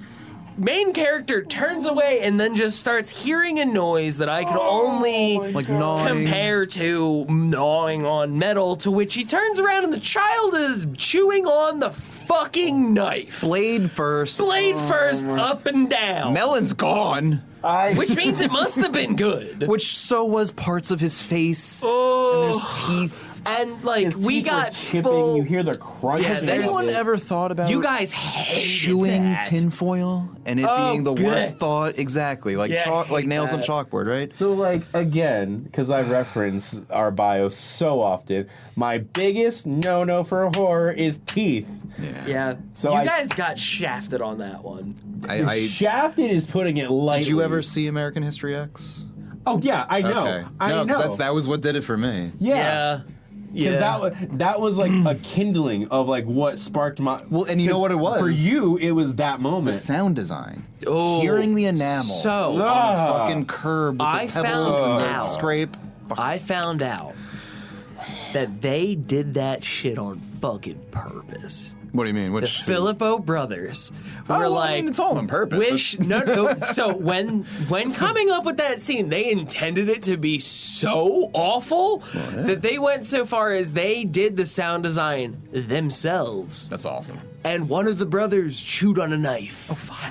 Main character turns away and then just starts hearing a noise that I can only Like gnawing. compare to gnawing on metal, to which he turns around and the child is chewing on the fucking knife. Blade first. Blade first, up and down. Melon's gone. Which means it must have been good. Which so was parts of his face. Oh. And there's teeth. And like His we teeth were got chipping. full. You hear the crunch. Yeah, Has there's- anyone ever thought about You guys hated chewing that. tinfoil and it Oh, being the good. worst thought? Exactly. Like Yeah, I like hate nails on that. chalkboard, right? So, like, again, because I reference our bio so often, my biggest no-no for horror is teeth. Yeah. So you I- guys got shafted on that one. I Shafted is putting it lightly. did you ever see American History X? Oh, yeah, I know. Okay. I no, know. that was what did it for me. Yeah. Because that was like a kindling of like what sparked my. Well, and you know what it was? For you, it was that The moment. sound design. Oh, Hearing the enamel so- on Ah. a fucking curb with I the pebbles found and the out. scrape. I found out that they did that shit on fucking purpose. What do you mean? The Which Filippo brothers were well, like, I mean, it's all on purpose. wish no. So when coming up with that scene, they intended it to be so awful that they went so far as they did the sound design themselves. That's awesome. and one of the brothers chewed on a knife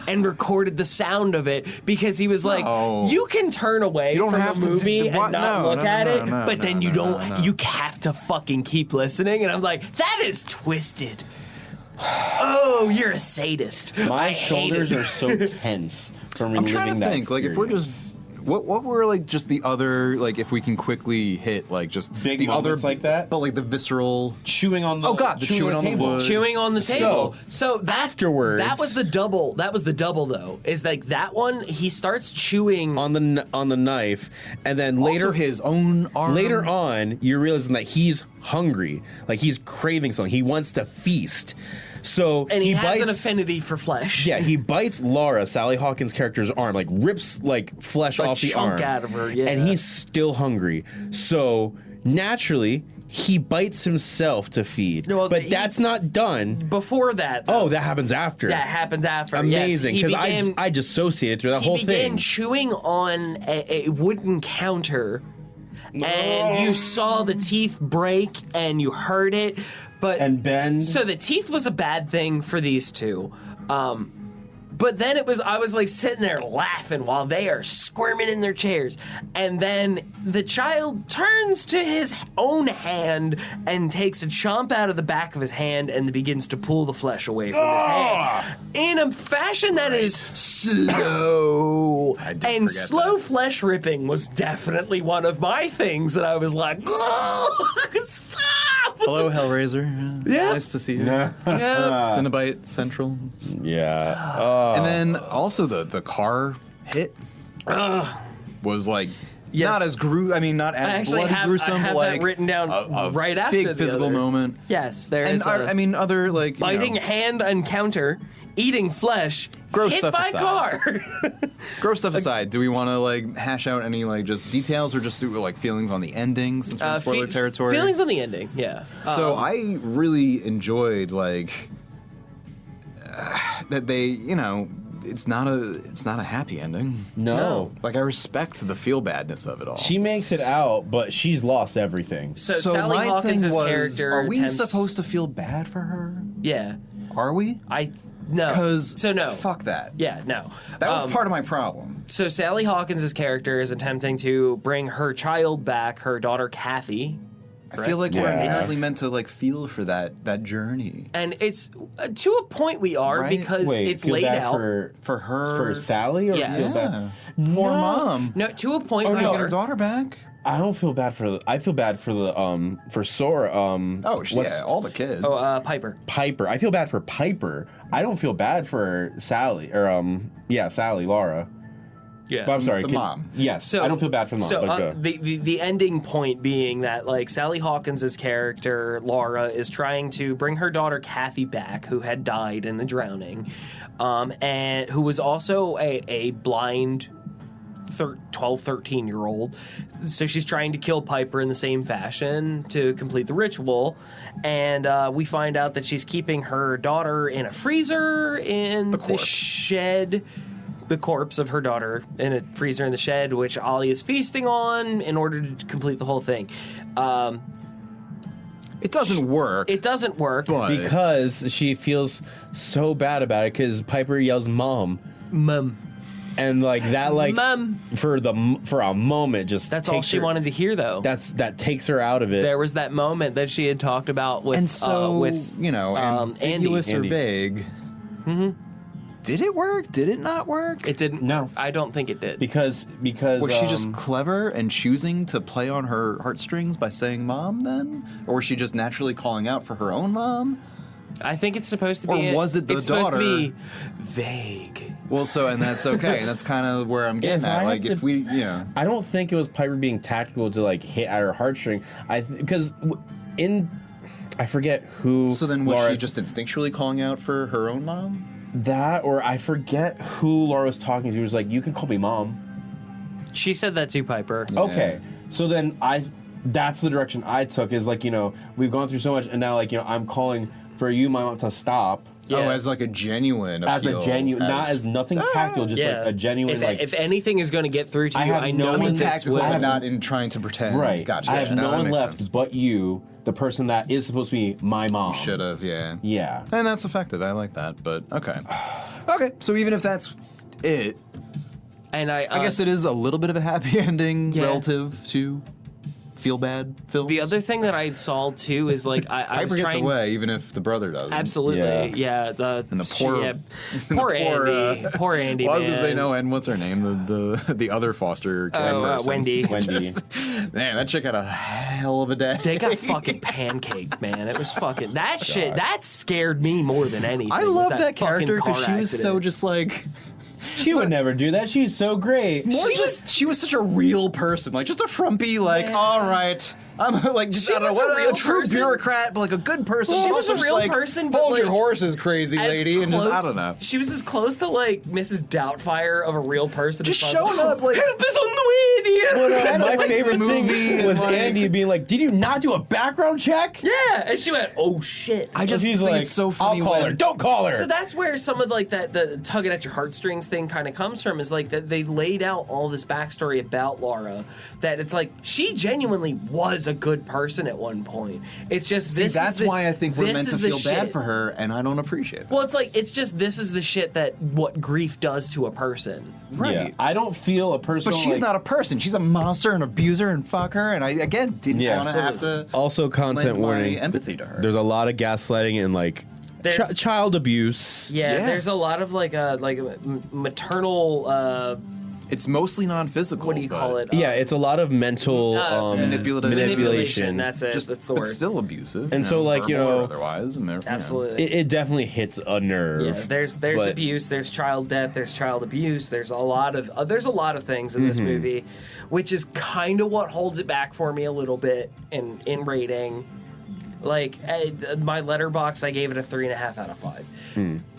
and recorded the sound of it because he was like, you can turn away You don't from have a to movie and not look at it, but then you don't. no. You have to fucking keep listening. And I'm like, that is twisted. Oh, you're a sadist. My I hate shoulders it. are so tense from I'm reliving trying to that think, like, if we're experience. just what were like just the other, like, if we can quickly hit like just Big the moments other like that? but like the visceral. chewing on the Oh, God, the chewing on the table. wood. Chewing on the table. So that, afterwards- that was the double. That was the double though. Is like that one. He starts chewing on the knife, and then later Also his own arm. later on you're realizing that he's hungry, like he's craving something. He wants to feast. So and he has bites, an affinity for flesh. Yeah, he bites Laura, Sally Hawkins' character's arm, like rips like flesh A off the chunk arm out of her, yeah. and he's still hungry. So naturally, he bites himself to feed. Well, but that's not done. Before that, though, Oh, that happens after. that happens after. Amazing, Yes, because he began- I dissociated through that whole He began thing. chewing on a wooden counter, and you saw the teeth break, and you heard it. But And bend. So the teeth was a bad thing for these two. But then I was like sitting there laughing while they are squirming in their chairs. And then the child turns to his own hand and takes a chomp out of the back of his hand and begins to pull the flesh away from his hand. In a fashion that is slow. I did And forget slow that. flesh ripping was definitely one of my things that I was like, stop! Hello, Hellraiser. Yeah. Nice to see you. Yeah. Cinnabite Central. Yeah. Oh. And then also the car hit was like Yes. not as not I as actually bloody have, gruesome, I have but like that written down a right after big the physical other. moment. Yes, there And is. other like you biting know, hand encounter, eating flesh, Gross hit stuff by aside. car. gross stuff aside. Do we want to like hash out any like just details or just do like feelings on the ending since we're in spoiler territory? Feelings on the ending, yeah. So I really enjoyed like that they, it's not a happy ending. No. Like I respect the feel badness of it all. She makes it out, but she's lost everything. So so Sally my Hawkins' thing was, character are we attempts- supposed to feel bad for her? Yeah, Are we? no. Because So no. fuck that. Yeah, no. That was part of my problem. So Sally Hawkins' character is attempting to bring her child back, her daughter Kathy. I feel like we're Yeah. inherently meant to like feel for that journey And it's to a point we are Right? because Wait, it's feel laid bad out. for her. for Sally, or Yes. feel Yeah. bad? Poor mom. No, to a point Oh, we Trying to no. get her are. daughter back. I don't feel bad for I feel bad for the for Sora. What's All the kids. Piper. Piper. I feel bad for Piper. I don't feel bad for Sally or Sally, Laura. Yeah. But I'm sorry, The mom. Yes, I don't feel bad for the mom. So but go. the ending point being that like Sally Hawkins' character Laura is trying to bring her daughter Kathy back, who had died in the drowning, and who was also a blind 12, 13-year-old. So she's trying to kill Piper in the same fashion to complete the ritual. And we find out that she's keeping her daughter in a freezer in the corpse. shed. The corpse of her daughter in a freezer in the shed, which Ollie is feasting on in order to complete the whole thing. It doesn't work. It doesn't work. but Because she feels so bad about it because Piper yells "mom," Mum. and like that, like Mum. for a moment, just That's all takes she her- wanted to hear, though. That takes her out of it. There was that moment that she had talked about with and so with Andy. ambiguous or Andy. vague. Mm-hmm. Did it work? Did it not work? It didn't. No. I don't think it did. because Was she just clever and choosing to play on her heartstrings by saying "mom"? Then, or was she just naturally calling out for her own mom? I think it's supposed to Or be. was it the it's supposed to be daughter? vague. Well, and that's okay. And that's kind of where I'm getting If I at. had Like, to- if we, I don't think it was Piper being tactical to like hit at her heartstring. Because I forget who. So then was Laura, she just instinctually calling out for her own mom? that, or I forget who Laura was talking to. He was like, "You can call me mom." She said that to Piper. Okay, so then that's the direction I took. Is like, we've gone through so much, and now like I'm calling for you, my mom, to stop. Yeah. Oh, as like a genuine as a appeal, genuine, not as nothing tactile, just Yeah. like a genuine. If anything is going to get through to I you, have I no know one it's tactile, will. but not in trying to pretend. right. Gotcha. I have No, no that one makes left sense. but you, the person that is supposed to be my mom. Should have, yeah. Yeah. And that's effective. I like that. But okay. Okay. So even if that's it, And I guess it is a little bit of a happy ending Yeah. relative to Feel Bad films. the other thing that I saw too is like I was Piper gets trying. away, even if the brother doesn't. Absolutely, Yeah. yeah. And the poor, poor the Andy, poor Andy. Well, I was man. gonna say no, and what's her name? The other foster care person. Wendy. Wendy. Man, that chick had a hell of a day. They got fucking pancaked, man. It was fucking that shit. That scared me more than anything. I was love that fucking character because car she was so accident. just like. She would never do that. She's so great. She was such a real person, like just a frumpy, like, all right, I'm like just She I don't know was a what real a true person. bureaucrat, but like a good person. She but was also a just, real like, person, but, hold your like, horses, crazy as lady, and just I close- don't know. She was as close to like Mrs. Doubtfire of a real person. Just as showing possible. up, like- help is on the way, dear. I don't My like favorite the movie thing and, was like- Andy being like, "Did you not do a background check?" Yeah, and she went, "Oh shit." I just She's think like, it's so funny. "I'll call her. Don't call her." So that's where some of like that the tugging at your heartstrings thing kind of comes from, is like that they laid out all this backstory about Laura, that it's like she genuinely was a good person at one point. It's just See, this. that's is the, why I think we're this meant to is the feel bad shit. for her, and I don't appreciate it. Well, it's like it's just this is the shit that what grief does to a person. Right. Yeah, I don't feel a person. But she's like, not a person. She's a monster, an abuser, and fuck her. And I again didn't Yeah. want to have to Also, content lend my warning. empathy to her. There's a lot of gaslighting and like There's- child abuse. Yeah, Yeah. there's a lot of like a maternal. It's mostly non-physical. What do you but call it? Yeah, it's a lot of mental Manipulative. manipulation. That's it. Just, that's the but word. still abusive. And so, like, verbal you know- or otherwise, and Absolutely. It definitely hits a nerve. Yeah, there's but- abuse, there's child death, there's child abuse, there's a lot of things in this movie, which is kind of what holds it back for me a little bit in rating. Like my letterbox, I gave it a 3.5 out of 5.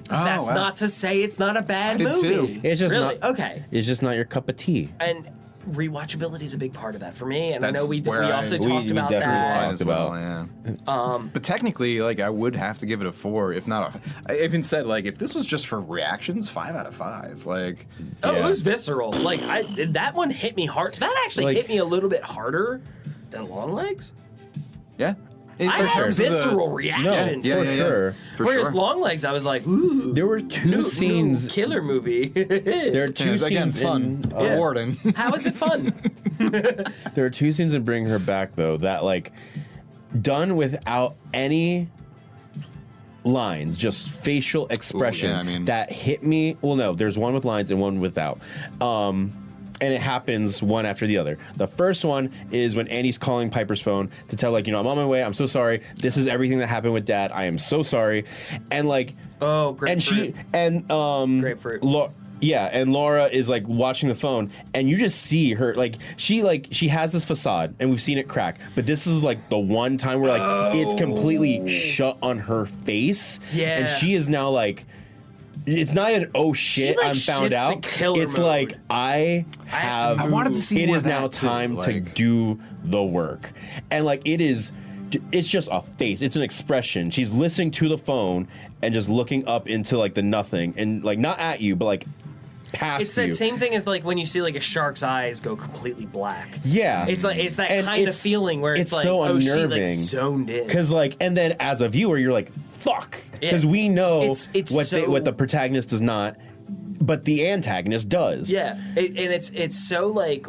That's wow. not to say it's not a bad I did movie. too. It's just really not okay. It's just not your cup of tea. And rewatchability is a big part of that for me, and That's I know we where also I- talked we about definitely that. talked as well, about. yeah. But technically, like, I would have to give it a 4, if not a. I even said, like, if this was just for reactions, 5 out of 5. Like, Oh, it Yeah. was visceral. Like that one hit me hard. That actually Like- hit me a little bit harder than Longlegs. yeah. I had terms of the- visceral No, reaction. Yeah, for yeah, yeah. sure. For Whereas sure. Longlegs, I was like, ooh. There were two scenes. Killer movie. There are two And it's, again, scenes fun, in, rewarding. How is it fun? There are two scenes in Bring Her Back though that like done without any lines, just facial expression I mean- that hit me. Well, no, there's one with lines and one without. And it happens one after the other. The first one is when Annie's calling Piper's phone to tell, like, you know, I'm on my way. I'm so sorry. This is everything that happened with Dad. I am so sorry. And like, Oh, grapefruit. and she and Grapefruit. yeah, and Laura is like watching the phone, and you just see her like she has this facade, and we've seen it crack. But this is like the one time where like it's completely shut on her face, Yeah. and she is now like. It's not an oh shit like, I'm found shifts to out. killer It's mode. like I have to have. I wanted to see It more is of now that, too, time to like- do the work, and like it is. It's just a face. It's an expression. She's listening to the phone and just looking up into like the nothing, and like not at you, but like past It's that you. same thing as like when you see like a shark's eyes go completely black. Yeah, It's like it's that And kind of it's- feeling where it's like so oh she like unnerving. zoned in. Because like, and then as a viewer, you're like, fuck, Yeah. because we know It's what so- what the protagonist does not, but the antagonist does. Yeah, and it's so like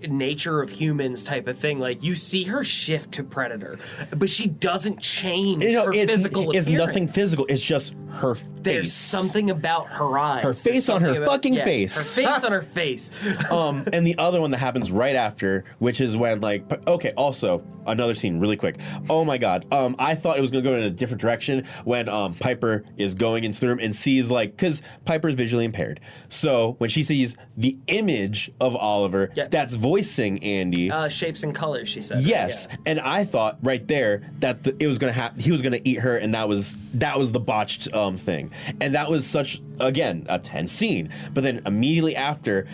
nature of humans type of thing. Like you see her shift to predator, but she doesn't change You know, her it's physical it's appearance. nothing physical. It's just her face. There's something about her eyes. Her There's face on her something about- fucking yeah, face. Her face on her face. And the other one that happens right after, which is when like, okay, also another scene really quick. Oh my god, I thought it was gonna go in a different direction when Piper is going into the room and sees like, because Piper's visually impaired, so when she sees the image of Oliver Yeah. that's voicing Andy. Shapes and colors, she said. Yes, Yeah. and I thought right there that it was gonna he was gonna eat her, and that was the botched thing, and that was such again a tense scene. But then immediately after,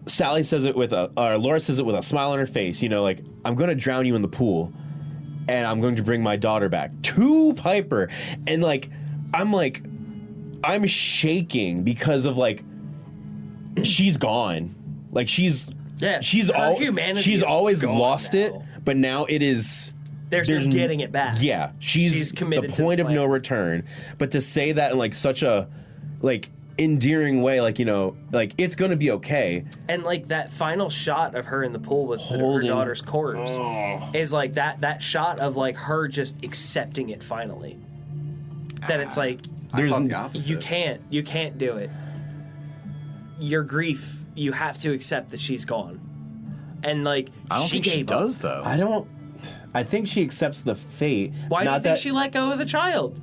Sally says it with Laura says it with a smile on her face. You know, like I'm gonna drown you in the pool, and I'm going to bring my daughter back to Piper, and like I'm like I'm shaking because of like she's gone. Like she's her humanity she's is always gone lost now. it, but now it is. There's no getting it back. Yeah, she's committed the to point the of no plan. return. But to say that in like such a like endearing way, like, you know, like it's gonna be okay. And like that final shot of her in the pool with her Holding- daughter's corpse is like that shot of like her just accepting it finally. That it's like I thought the opposite. you can't do it. Your grief, you have to accept that she's gone. And like I don't think she gave up. does though. I think she accepts the fate. Why do you not think that she let go of the child?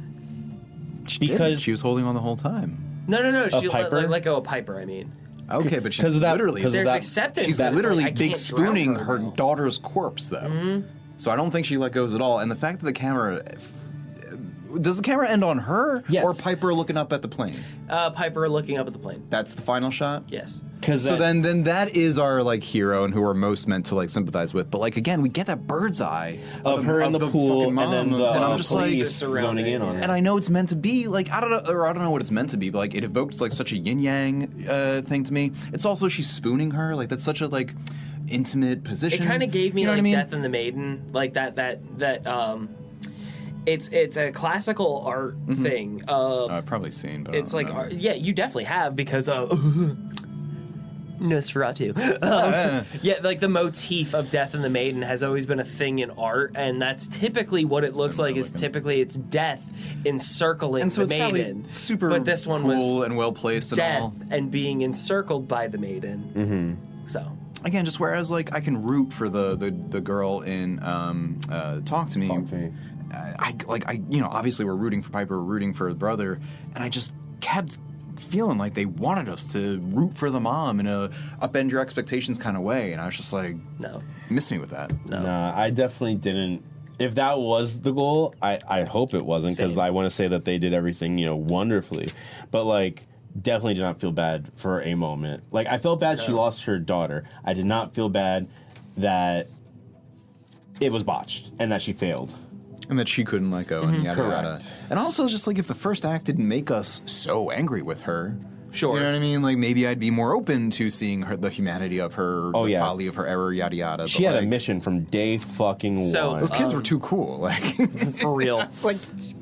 She because- didn't. She was holding on the whole time. No. She Piper? let go of Piper, I mean. Okay, but she's 'Cause of that- literally 'cause of There's that- acceptance. she's that it's literally like, I big can't drown spooning her now. daughter's corpse though. Mm-hmm. So I don't think she let goes at all. And the fact that the camera does the camera end on her Yes. or Piper looking up at the plane? Piper looking up at the plane. That's the final shot. Yes. So then that is our like hero and who we're most meant to like sympathize with. But like again, we get that bird's eye of her in the pool, fucking and mom, then the and I'm just like, police zoning in on her. and I know it's meant to be like I don't know what it's meant to be, but like it evokes like such a yin yang thing to me. It's also she's spooning her, like that's such a like intimate position. It kind of gave me you know like what I mean? Death and the Maiden, like that it's a classical art thing of I've probably seen, but I it's don't like remember. yeah, you definitely have because of Nosferatu. Yeah, like the motif of Death and the Maiden has always been a thing in art, and that's typically what it looks Similar like. Is looking. typically it's death encircling and so the it's probably maiden, super but this one cool was and well placed and death all. and being encircled by the maiden. Mm-hmm. So Again, just whereas like I can root for the girl in Talk to Me. I you know, obviously we're rooting for Piper, we're rooting for her brother, and I just kept feeling like they wanted us to root for the mom in a upend your expectations kind of way, and I was just like, no, miss me with that. no. Nah, I definitely didn't. If that was the goal, I hope it wasn't, because Same. I want to say that they did everything, you know, wonderfully. But like, definitely did not feel bad for a moment. Like, I felt bad she lost her daughter. I did not feel bad that it was botched and that she failed. And that she couldn't let go, and yada yada. Correct. And also, just like if the first act didn't make us so angry with her, Sure. you know what I mean? Like maybe I'd be more open to seeing her, the humanity of her, Oh, the yeah. folly of her error, yada yada. She but, had a like, mission from day fucking So, one. Those kids were too cool. Like For real. it's like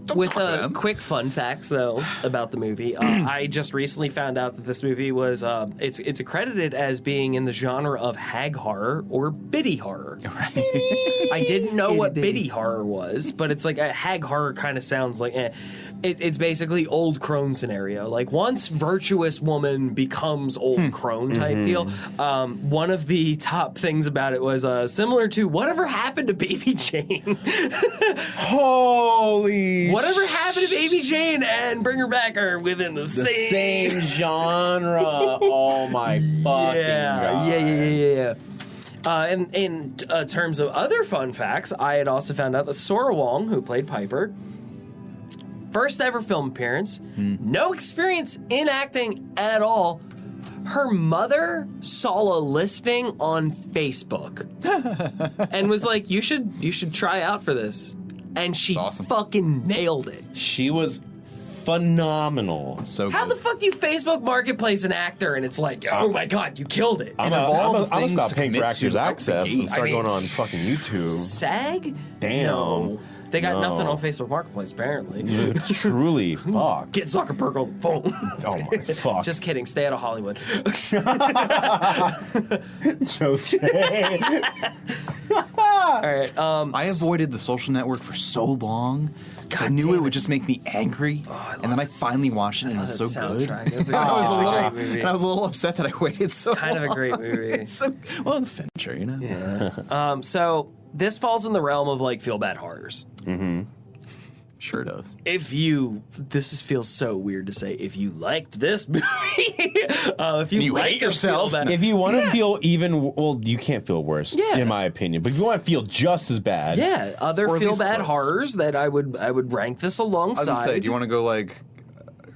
don't With talk to them. quick fun facts though about the movie, I just recently found out that this movie was it's accredited as being in the genre of hag horror or biddy horror. Right. I didn't know what biddy horror was, but it's like a hag horror kind of sounds like. It's basically old crone scenario. Like once virtuous woman becomes old crone type deal. One of the top things about it was similar to whatever happened to Baby Jane. Holy Whatever happened to Baby Jane and Bring Her Back are within the the same. same genre. Oh my fucking god. Yeah. And in terms of other fun facts, I had also found out that Sora Wong, who played Piper, first ever film appearance, no experience in acting at all. Her mother saw a listing on Facebook and was like, "You should try out for this," and she That's awesome. fucking nailed it. She was phenomenal. So How good. the fuck do you Facebook Marketplace an actor and it's like, oh my god, you killed it? I'm of all the gonna things stop to paying for commit Actors to out the Access gate. and start I mean, going on fucking YouTube. SAG? Damn. No. They got No. nothing on Facebook Marketplace, apparently. Truly, fuck. Get Zuckerberg on the phone. Oh my fuck. Just kidding. Stay out of Hollywood. All right. I avoided the social network for so long because I knew damn it it. would just make me angry. And then I finally watched it and it was so good. It's And I was a little, great movie. and I was a little upset that I waited so Kind of a long. great movie. It's so, well, it's Fincher, you know? So this falls in the realm of like feel bad horrors. Sure does. Feels so weird to say. If you liked this movie, if you You like hate yourself. If you want to feel even, well, you can't feel worse, Yeah. in my opinion. But if you want to feel just as bad, yeah, other Or at feel least bad close. horrors that I would rank this I was alongside. gonna say, do you want to go like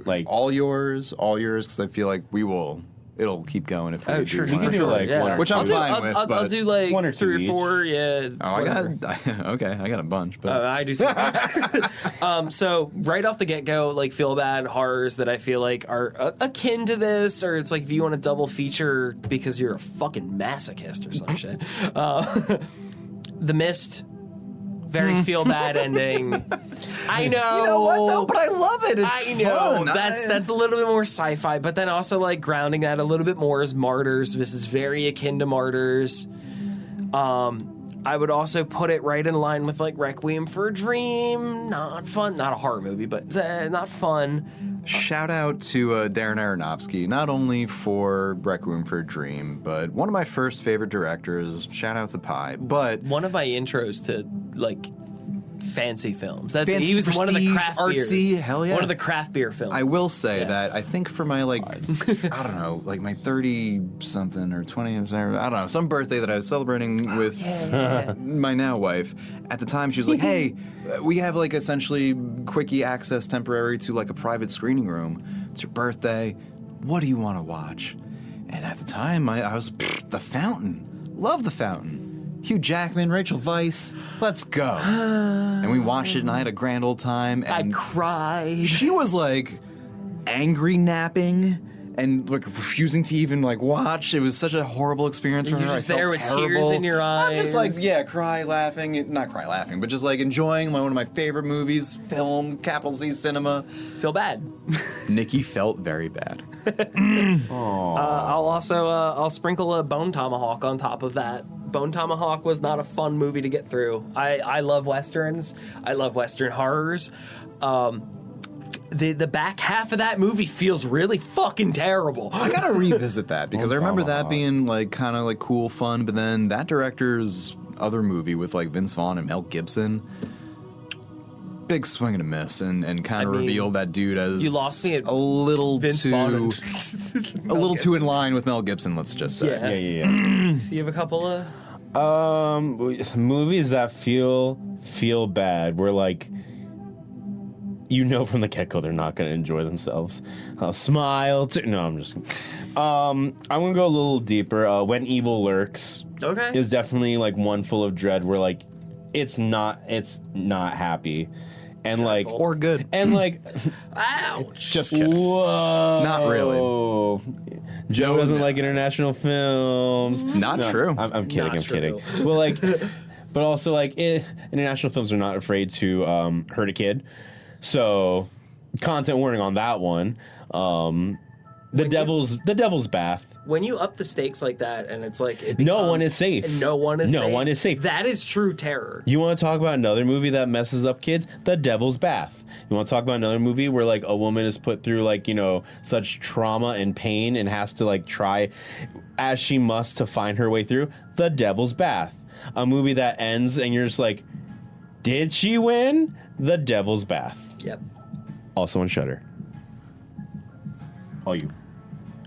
like all yours? Because I feel like we will it'll keep going if we Oh, do sure, one You can extra. do like yeah. one or Which I'm two. fine with, I'll but- do like One or two 3 or each. 4. Yeah. Oh, I whatever. got okay. I got a bunch, but I do too. So right off the get go, like feel bad horrors that I feel like are akin to this, or it's like if you want a double feature because you're a fucking masochist or some shit. The Mist, very feel bad ending. I know. you know what though? But I love it. It's I know fun. that's a little bit more sci-fi, but then also like grounding that a little bit more is Martyrs. This is very akin to Martyrs. I would also put it right in line with like Requiem for a Dream. Not fun, not a horror movie, but not fun. Shout out to Darren Aronofsky, not only for Requiem for a Dream, but one of my first favorite directors. Shout out to Pi. But One of my intros to like fancy films. Fancy, he was one of the prestige, craft artsy, beers. hell yeah. One of the craft beer films. I will say Yeah. that I think for my like I don't know, like my 30-something or 20, I don't know, some birthday that I was celebrating with my now wife. At the time, she was like, "Hey, we have like essentially quickie access temporary to like a private screening room. It's your birthday. What do you want to watch?" And at the time, I was The Fountain. Love The Fountain. Hugh Jackman, Rachel Weisz, let's go. And we watched it, and I had a grand old time. I And cried. she was like angry napping and like refusing to even like watch. It was such a horrible experience for You're her. just I felt there with terrible. tears in your I'm just like, eyes. yeah, cry laughing, not cry laughing, but just like enjoying one of my favorite movies, film, capital C cinema. Feel bad. Nikki felt very bad. I'll sprinkle a Bone Tomahawk on top of that. Bone Tomahawk was not a fun movie to get through. I love westerns. I love western horrors. The back half of that movie feels really fucking terrible. I gotta revisit that because I remember that Tomahawk. being like kind of like cool fun, but then that director's other movie with like Vince Vaughn and Mel Gibson, big swing and a miss, and kind of I mean, revealed that dude as you lost me at a little Vince too Vaughn and a little too in line with Mel Gibson. Let's just say. Yeah. Yeah. You have a couple of Movies that feel bad. Where like, you know from the get-go they're not going to enjoy themselves. Smile. No, I'm just. I'm gonna go a little deeper. When Evil Lurks okay. is definitely like one full of dread. Where like, it's not happy, and like Or good. and like. Ouch. Just kidding. Whoa. Not really. Joe No, doesn't no. like international films. Not No, true. I'm kidding. Not I'm kidding. true. Well, like, but also like, international films are not afraid to hurt a kid. So, content warning on that one. The Devil's Bath. When you up the stakes like that, and it's like it No one becomes- is safe. and no one is No safe. one is safe. That is true terror. You want to talk about another movie that messes up kids? The Devil's Bath. You want to talk about another movie where like a woman is put through like, you know, such trauma and pain and has to like try as she must to find her way through? The Devil's Bath. A movie that ends and you're just like, did she win? The Devil's Bath. Yep. Also on Shudder. All you.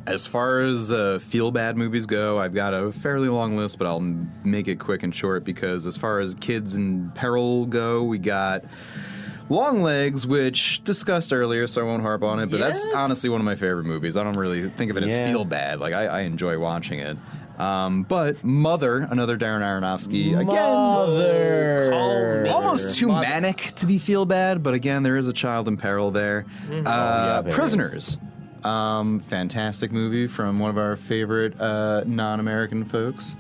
As far as feel bad movies go, I've got a fairly long list, but I'll make it quick and short because as far as kids in peril go, we got Long Legs, which discussed earlier, so I won't harp on it. But that's Yeah. honestly one of my favorite movies. I don't really think of it as Yeah. feel bad. Like I enjoy watching it. But Mother, another Darren Aronofsky, again. Mother. Calm me. Almost too Mother. manic to be feel bad, but again, there is a child in peril there. yeah, there Prisoners. Fantastic movie from one of our favorite non-American folks.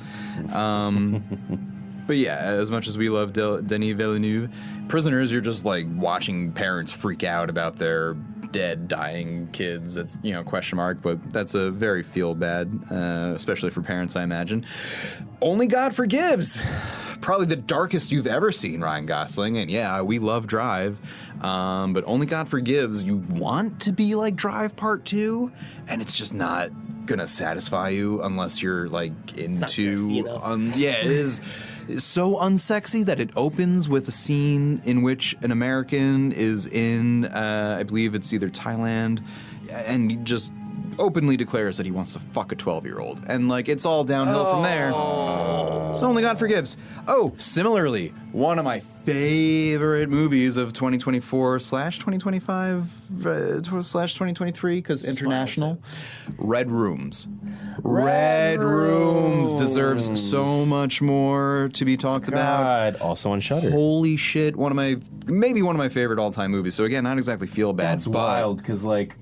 But yeah, as much as we love Denis Villeneuve, Prisoners, you're just like watching parents freak out about their dead, dying kids. It's, you know, question mark, but that's a very feel bad, especially for parents, I imagine. Only God Forgives. Probably the darkest you've ever seen, Ryan Gosling. And yeah, we love Drive. But Only God Forgives, you want to be like Drive Part 2, and it's just not gonna satisfy you unless you're like not sexy into enough. yeah, it is so unsexy that it opens with a scene in which an American is in I believe it's either Thailand, and just openly declares that he wants to fuck a 12-year-old, and like it's all downhill from there. So only God forgives. Oh, similarly, one of my favorite movies of 2024/2025/2023, because international, Red Rooms. Red Rooms deserves so much more to be talked about. God, also on Shudder. Holy shit! Maybe one of my favorite all-time movies. So again, not exactly feel bad. That's but wild, because like,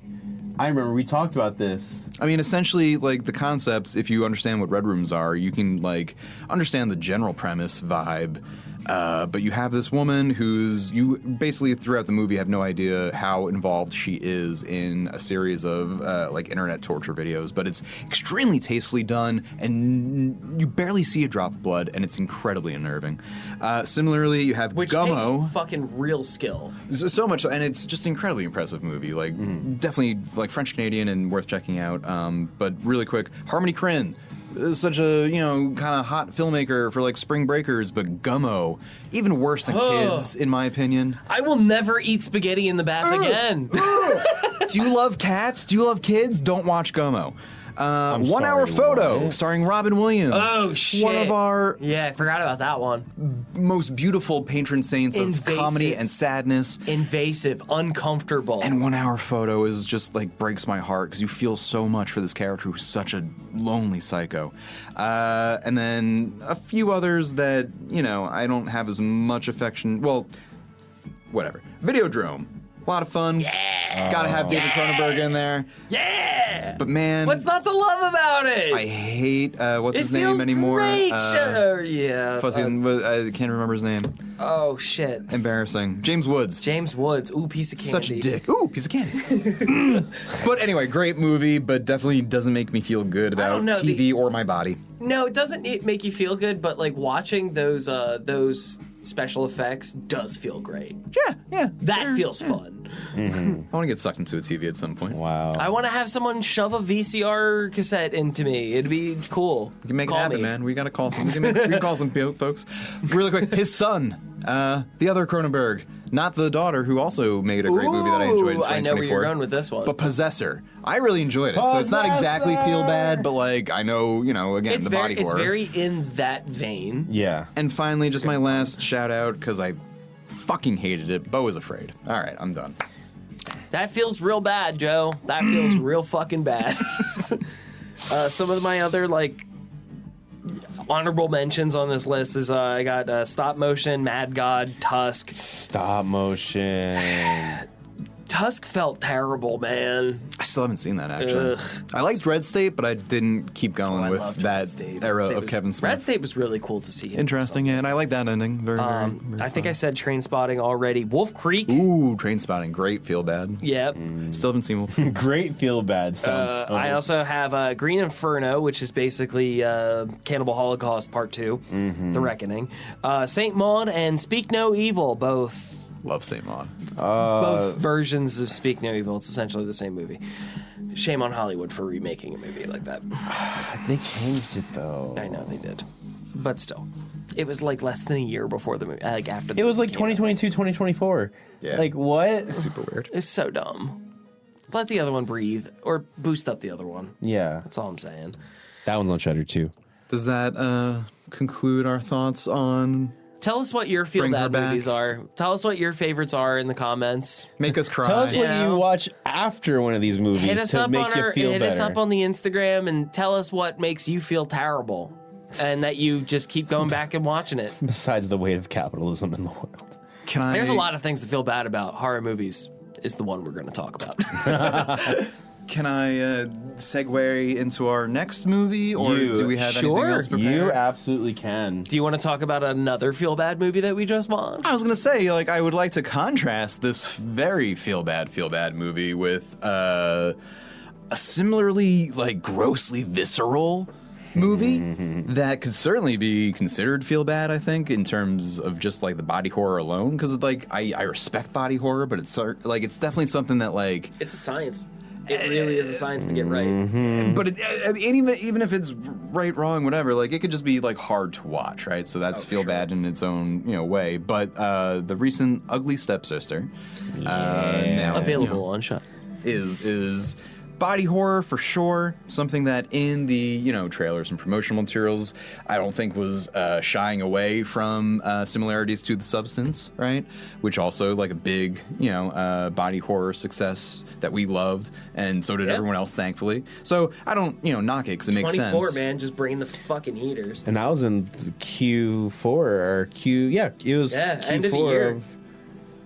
I remember we talked about this. I mean, essentially, like, the concepts, if you understand what Red Rooms are, you can, like, understand the general premise, vibe, but you have this woman you basically, throughout the movie, have no idea how involved she is in a series of, like, internet torture videos, but it's extremely tastefully done, and you barely see a drop of blood, and it's incredibly unnerving. Similarly, you have Which Gummo. takes fucking real skill. So much, and it's just an incredibly impressive movie. Like, definitely, like, French-Canadian and worth checking out. But really quick, Harmony Korine is such a, kind of hot filmmaker for, like, Spring Breakers, but Gummo, even worse than Kids, in my opinion. I will never eat spaghetti in the bath again. Do you love cats? Do you love kids? Don't watch Gummo. 1 Hour sorry, Photo, what? starring Robin Williams. Oh, shit. One of our Yeah, I forgot about that one. most beautiful patron saints of Invasive. comedy and sadness. Invasive, uncomfortable. And 1 Hour Photo is just like breaks my heart because you feel so much for this character who's such a lonely psycho. And then a few others that, I don't have as much affection. Well, whatever. Videodrome. A lot of fun. Yeah. Gotta have David Cronenberg in there. Yeah. But man, What's not to love about it? I hate what's his it name feels anymore. Great. Yeah. I can't remember his name. Oh shit. Embarrassing. James Woods. James Woods. Ooh, piece of candy. Such a dick. Ooh, piece of candy. But anyway, great movie, but definitely doesn't make me feel good about don't know, TV or my body. No, it doesn't make you feel good, but like watching those special effects does feel great. Yeah. That feels fun. I want to get sucked into a TV at some point. Wow. I want to have someone shove a VCR cassette into me. It'd be cool. We can make Call it happen, me. man. We got to call some. We can call some folks. Really quick, his son, the other Cronenberg, not the daughter, who also made a great movie that I enjoyed in 2024. I know where you're going with this one. But Possessor. I really enjoyed it. So it's not exactly feel bad, but like I know, again, it's the very, body horror. It's very in that vein. Yeah. And finally, just my last shout out, because I fucking hated it. Beau is Afraid. All right, I'm done. That feels real bad, Joe. That feels real fucking bad. Some of my other honorable mentions on this list is I got Stop Motion, Mad God, Tusk. Stop motion. Tusk felt terrible, man. I still haven't seen that, actually. Ugh. I liked Red State, but I didn't keep going I with loved that Red State. era Red State of was- Kevin Smith. Red State was really cool to see. Interesting, yeah, and I like that ending. Very, very, very I think fun. I said Train Spotting already. Wolf Creek. Ooh, Train Spotting. Great. Feel bad. Yep. Still haven't seen Wolf. Great feel bad sounds. I also have Green Inferno, which is basically Cannibal Holocaust Part 2, The Reckoning. Saint Maud and Speak No Evil, both Love Saint Maud. both versions of Speak No Evil. It's essentially the same movie. Shame on Hollywood for remaking a movie like that. They changed it though. I know they did, but still, it was like less than a year before the movie. Like after the It was movie like came out. 2022, 2024. Yeah. Like what? Super weird. It's so dumb. Let the other one breathe, or boost up the other one. Yeah. That's all I'm saying. That one's on Shudder too. Does that conclude our thoughts on Tell us what your feel Bring her bad back. movies are. Tell us what your favorites are in the comments. Make Us Cry? Tell us what Yeah. you watch after one of these movies Hit us to up make on you our feel hit better. us up on the Instagram and tell us what makes you feel terrible, and that you just keep going back and watching it. Besides the weight of capitalism in the world. Can I? There's a lot of things to feel bad about. Horror movies is the one we're going to talk about. Can I segue into our next movie, or You- do we have Sure. anything else prepared? You absolutely can. Do you want to talk about another feel bad movie that we just watched? I was gonna say, I would like to contrast this very feel bad movie with a similarly, grossly visceral movie that could certainly be considered feel bad. I think in terms of just the body horror alone, because I respect body horror, but it's it's definitely something that It's a science. It really is a science to get right. But even if it's right, wrong, whatever, it could just be hard to watch, right? So that's feel bad in its own way. But the recent Ugly Stepsister, now Available on Shudder. is body horror for sure. Something that in the trailers and promotional materials, I don't think was shying away from similarities to The Substance, right? Which also like a big body horror success that we loved, and so did everyone else, thankfully. So I don't knock it because it makes sense. 24, man, just bringing the fucking heaters. And that was in Q4 or it was Q4 end of the year.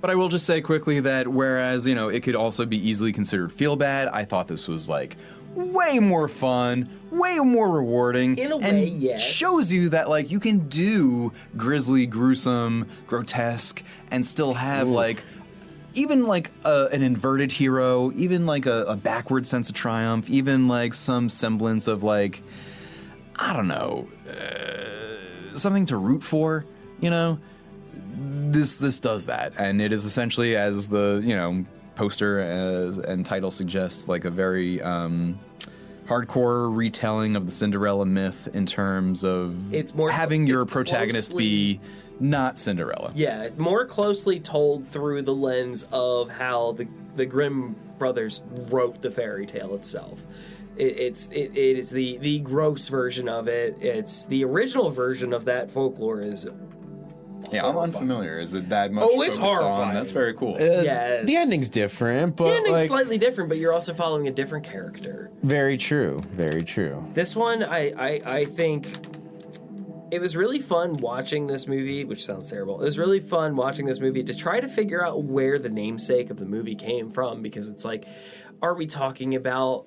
But I will just say quickly that whereas, it could also be easily considered feel bad, I thought this was like way more fun, way more rewarding. In a way, and yes. shows you that like you can do grisly, gruesome, grotesque, and still have like even like an inverted hero, even like a backward sense of triumph, even like some semblance of like, I don't know, something to root for, This does that, and it is essentially, as the poster and title suggests, like a very hardcore retelling of the Cinderella myth in terms of It's more having your it's protagonist closely- be not Cinderella. Yeah, more closely told through the lens of how the Grimm brothers wrote the fairy tale itself. It is the gross version of it. It's the original version of that folklore is. Yeah, I'm unfamiliar. Is it that much? Oh, it's focused on? horrifying. That's very cool. Yes. The ending's different, but The ending's like, slightly different, but you're also following a different character. very true. Very true. This one, I think it was really fun watching this movie, which sounds terrible. It was really fun watching this movie to try to figure out where the namesake of the movie came from, because it's like, are we talking about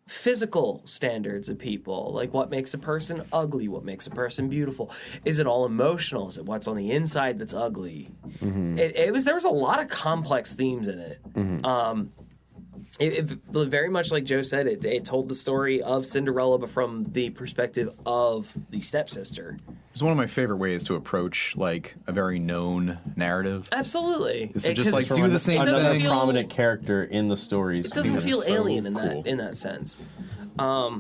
physical standards of people? Like, what makes a person ugly? What makes a person beautiful? Is it all emotional? Is it what's on the inside that's ugly? Mm-hmm. There was a lot of complex themes in it. Mm-hmm. It very much like Joe said, it told the story of Cinderella, but from the perspective of the stepsister. It's one of my favorite ways to approach like a very known narrative. Absolutely. Is to just 'cause like it's- do the same it doesn't Another thing. prominent character in the stories. It doesn't because feel it's so alien in cool. that sense.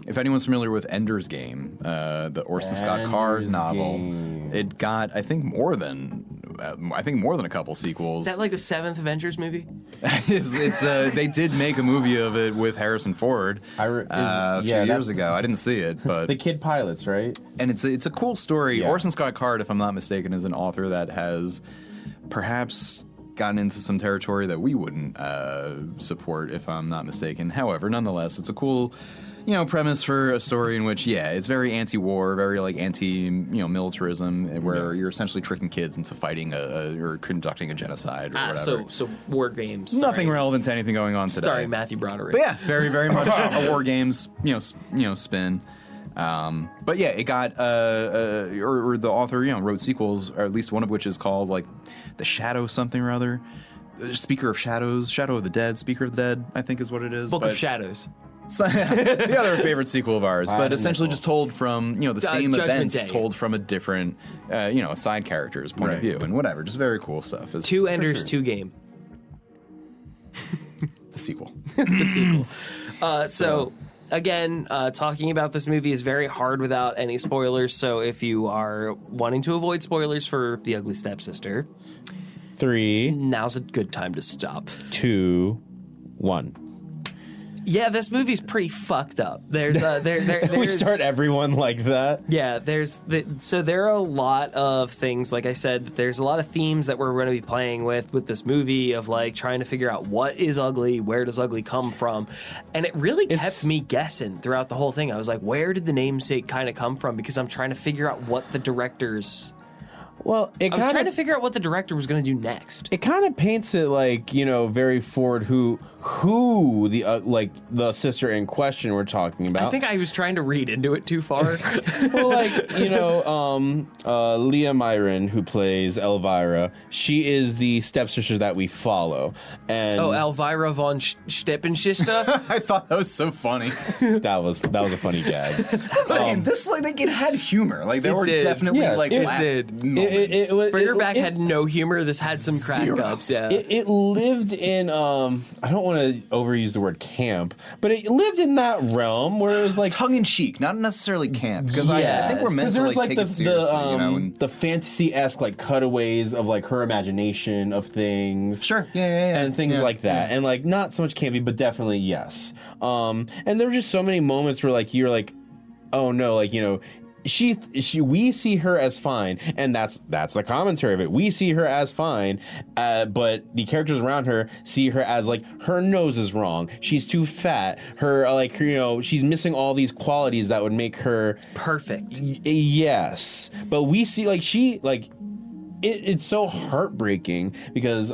If anyone's familiar with Ender's Game, the Orson Scott Card Ender's novel, Game. it got I think more than a couple sequels. Is that like the 7th Avengers movie? it's they did make a movie of it with Harrison Ford a few years ago. I didn't see it, but The Kid Pilots, right? and it's a cool story. Yeah. Orson Scott Card, if I'm not mistaken, is an author that has perhaps gotten into some territory that we wouldn't support, if I'm not mistaken. However, nonetheless, it's a cool premise for a story in which, it's very anti-war, very like anti-militarism, where you're essentially tricking kids into fighting or conducting a genocide or whatever. So War Games. Nothing relevant to anything going on today. Starring Matthew Broderick. But yeah, very, very much a war games, spin. But yeah, it got, or the author, wrote sequels, or at least one of which is called like The Shadow something or other. Speaker of Shadows, Shadow of the Dead, Speaker of the Dead, I think is what it is. Book of Shadows. The other favorite sequel of ours, but essentially just told from the same Judgment events Day. told from a different a side character's point of Right. view, and whatever, just very cool stuff. It's 2 Enders, 2 Game. the sequel. The sequel. So again, talking about this movie is very hard without any spoilers. So if you are wanting to avoid spoilers for The Ugly Stepsister, 3, now's a good time to stop. 2, 1. Yeah, this movie's pretty fucked up. There's We there's- start everyone like that. Yeah, so there are a lot of things, like I said, there's a lot of themes that we're going to be playing with this movie of like trying to figure out what is ugly, where does ugly come from, and it really kept me guessing throughout the whole thing. I was like, where did the namesake kind of come from? Because I'm trying to figure out what the director's... Well, I was trying to figure out what the director was going to do next. It kind of paints it like very forward who the like the sister in question we're talking about. I think I was trying to read into it too far. Well, like Leah Myron, who plays Elvira, she is the stepsister that we follow, and Elvira von Steppenschister? I thought that was so funny. that was a funny gag. This like it had humor. Like there It were did. definitely Yeah, like it laugh did. It moments. Bring Her Back had no humor. This had some crack ups. Yeah. It lived in I don't want to overuse the word camp, but it lived in that realm where it was like tongue in cheek, not necessarily camp, because I think we're meant to there was take it seriously, the fantasy-esque like cutaways of like her imagination of things. Sure. Yeah. And things like that. And like not so much campy, but definitely yes. And there were just so many moments where like you're like, oh no, like, you know, we see her as fine, and that's the commentary of it. We see her as fine, but the characters around her see her as like her nose is wrong. She's too fat. Her like, you know, she's missing all these qualities that would make her perfect. Yes, but we see like she like it's so heartbreaking because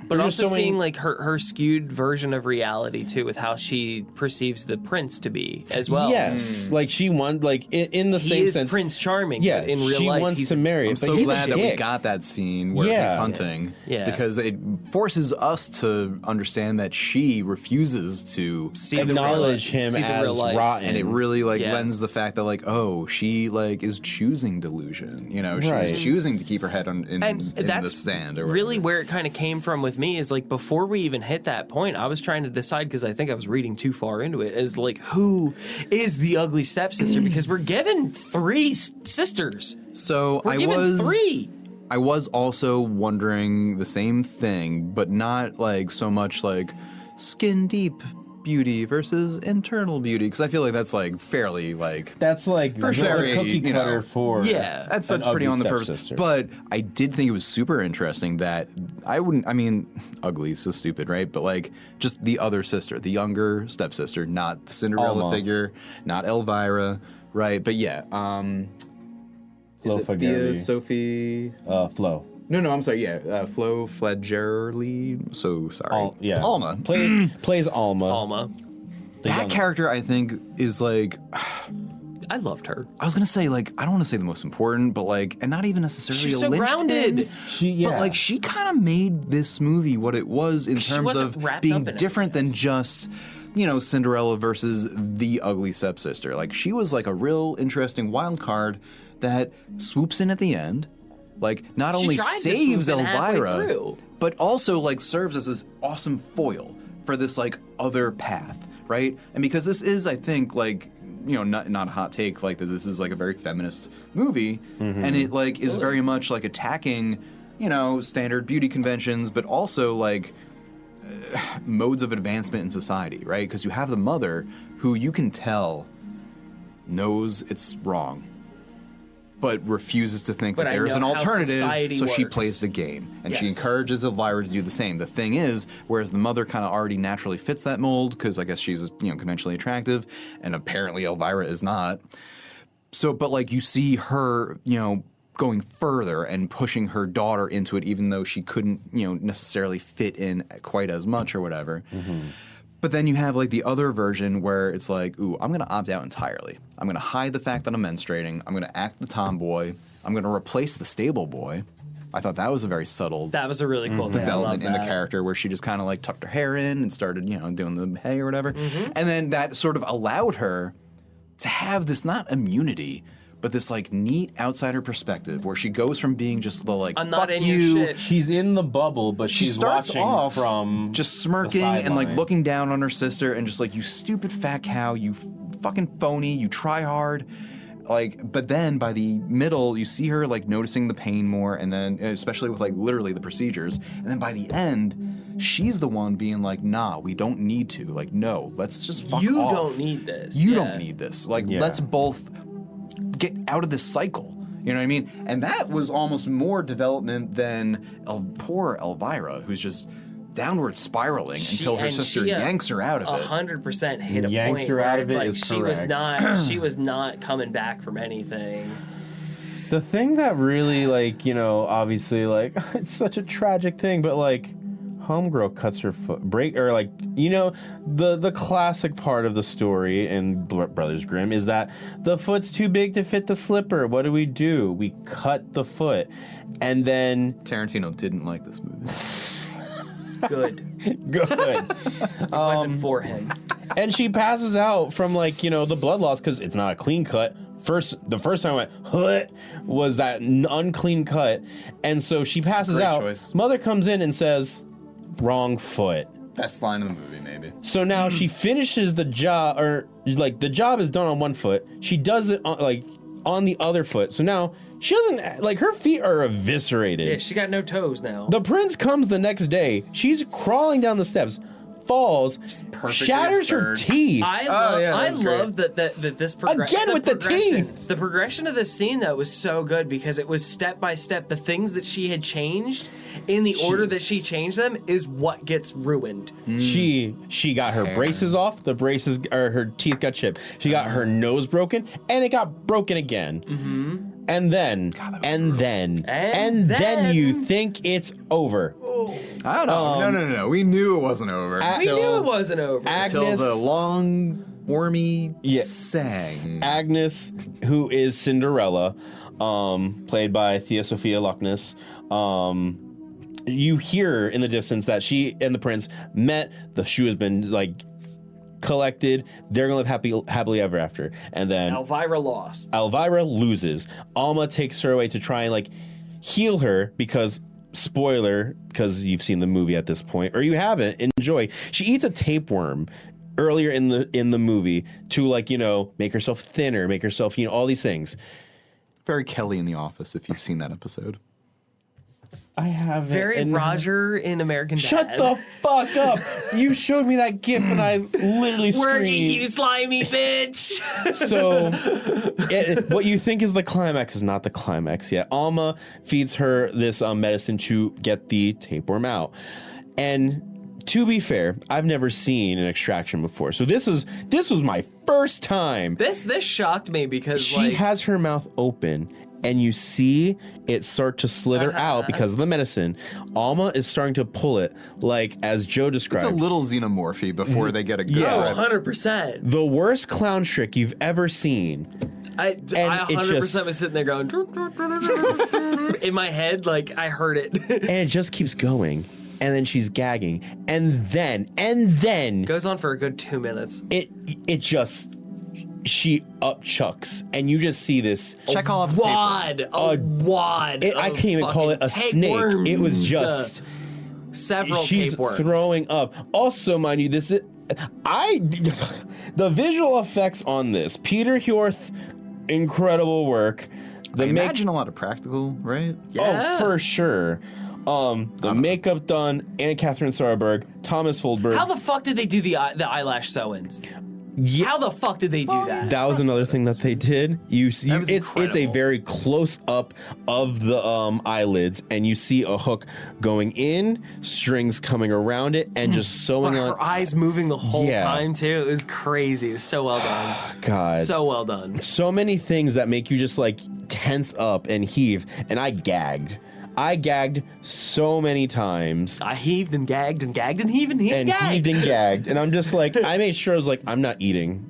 but also seeing like her skewed version of reality too, with how she perceives the prince to be as well. Yes, like she wants like in the he same is sense. Prince Charming. Yeah, but in real she life, wants to marry. I'm so glad that we got that scene where he's hunting, because it forces us to understand that she refuses to acknowledge him as rotten, and it really like lends the fact that like, oh, she like is choosing delusion. You know, she's choosing to keep her head in the sand. Or really where it kind of came from with me is like before we even hit that point, I was trying to decide, because I think I was reading too far into it, is like who is the ugly stepsister, because we're given 3 sisters. So we're given 3. I was also wondering the same thing, but not like so much like skin deep beauty versus internal beauty, because I feel like that's like fairly like that's like for very cookie cutter for that's pretty on the purpose. But I did think it was super interesting that I mean ugly is so stupid, right? But like just the other sister, the younger stepsister, not the Cinderella figure, not Elvira, right? But yeah, Flo Faggerty. Sophie Flo. No, I'm sorry. Yeah, Flo Flagerly. So sorry. Alma plays Alma. Alma. That character, I think, is like. I loved her. I was gonna say like I don't want to say the most important, but like, and not even necessarily she's a so grounded. But like she kind of made this movie what it was in terms of being different than just, you know, Cinderella versus the ugly stepsister. Like she was like a real interesting wild card that swoops in at the end. Like, not only saves Elvira, but also, like, serves as this awesome foil for this, like, other path, right? And because this is, I think, like, you know, not a hot take, like, that this is, like, a very feminist movie, and it, like, is very much, like, attacking, you know, standard beauty conventions, but also, like, modes of advancement in society, right? Because you have the mother who you can tell knows it's wrong, but refuses to think that there's an alternative, so she plays the game. And she encourages Elvira to do the same. The thing is, whereas the mother kind of already naturally fits that mold, because I guess she's, you know, conventionally attractive, and apparently Elvira is not. So, but like you see her, you know, going further and pushing her daughter into it, even though she couldn't, you know, necessarily fit in quite as much or whatever. But then you have like the other version where it's like, ooh, I'm going to opt out entirely. I'm going to hide the fact that I'm menstruating. I'm going to act the tomboy. I'm going to replace the stable boy. I thought that was a very subtle That was a really cool development in the character, where she just kind of like tucked her hair in and started, you know, doing the hay or whatever. And then that sort of allowed her to have this, not immunity, but this like neat outsider perspective where she goes from being just the like, I'm not fuck in you. your shit. She's in the bubble, but She she's starts watching off from just smirking and like looking down on her sister and just like, you stupid fat cow, you fucking phony, you try hard. Like, but then by the middle, you see her like noticing the pain more, and then especially with like literally the procedures, and then by the end, she's the one being like, nah, we don't need to. Like, no, let's just fuck off. You don't need this. You don't need this. Like, let's both get out of this cycle. You know what I mean? And that was almost more development than poor Elvira, who's just downward spiraling until her sister yanks her out of it. 100% hit a yanks point her where out it's of it like is she correct. was not coming back from anything. The thing that really, like, you know, obviously, like, it's such a tragic thing, but like, homegirl cuts her foot, like, you know, the classic part of the story in Brothers Grimm is that the foot's too big to fit the slipper. What do? We cut the foot, and then Tarantino didn't like this movie. Good. It wasn't for him. And she passes out from, like, you know, the blood loss because it's not a clean cut the first time I went, "What?" was that unclean cut, and so she passes great out. choice. Mother comes in and says, "Wrong foot." Best line in the movie, maybe. So now she finishes the job, or like the job is done on one foot. She does it on the other foot. So now she doesn't like her feet are eviscerated. Yeah, she got no toes now. The prince comes the next day. She's crawling down the steps, falls, perfectly shatters her absurd. teeth. I love, yeah, I that's great. love that this progression. Again with the teeth. The progression of this scene though was so good because it was step by step. The things that she had changed in the order that she changed them is what gets ruined. She got her braces off. The braces or her teeth got chipped. She got her nose broken, and it got broken again. Mm-hmm. And then you think it's over. I don't know. No. We knew it wasn't over. We knew it wasn't over. Until the long, wormy sang. Agnes, who is Cinderella, played by Thea Sophia Lockness, you hear in the distance that she and the prince met. The shoe has been collected. They're gonna live happily ever after. And then Elvira lost. Elvira loses. Alma takes her away to try and heal her because, spoiler, because you've seen the movie at this point, or you haven't, enjoy. She eats a tapeworm earlier in the movie to make herself thinner, make herself all these things. Very Kelly in The Office, if you've seen that episode. I haven't. Very Roger in American Dad. Shut the fuck up! You showed me that gif and I literally Work screamed. it, you slimy bitch. So, what you think is the climax is not the climax yet. Alma feeds her this medicine to get the tapeworm out. And to be fair, I've never seen an extraction before. So this was my first time. This shocked me because She has her mouth open. And you see it start to slither out because of the medicine. Alma is starting to pull it, as Joe described. It's a little xenomorphy before they get a good grip. 100%. The worst clown trick you've ever seen. I 100% was sitting there going in my head, I heard it. And it just keeps going. And then she's gagging. And then Goes on for a good 2 minutes. She upchucks, and you just see this Chekhov's wad. A wad. I can't even call it a snake. It was just several she's tapeworms. throwing up. Also, mind you, the visual effects on this. Peter Hjorth, incredible work. I imagine a lot of practical, right? Yeah. Oh, for sure. The makeup done, Anna Catherine Sarberg, Thomas Foldberg. How the fuck did they do the eyelash sew-ins? Yeah. How the fuck did they do that? That was another thing that they did. It's a incredible. very close up of the eyelids, and you see a hook going in, strings coming around it, and just sewing But on. her eyes moving the whole Yeah. time too. It was crazy. It was so well done. God, So well done. so many things that make you just tense up and heave, and I gagged so many times. I heaved and gagged and gagged and heaved and heaved and gagged. Heaved and gagged, and I'm just I made sure I was I'm not eating.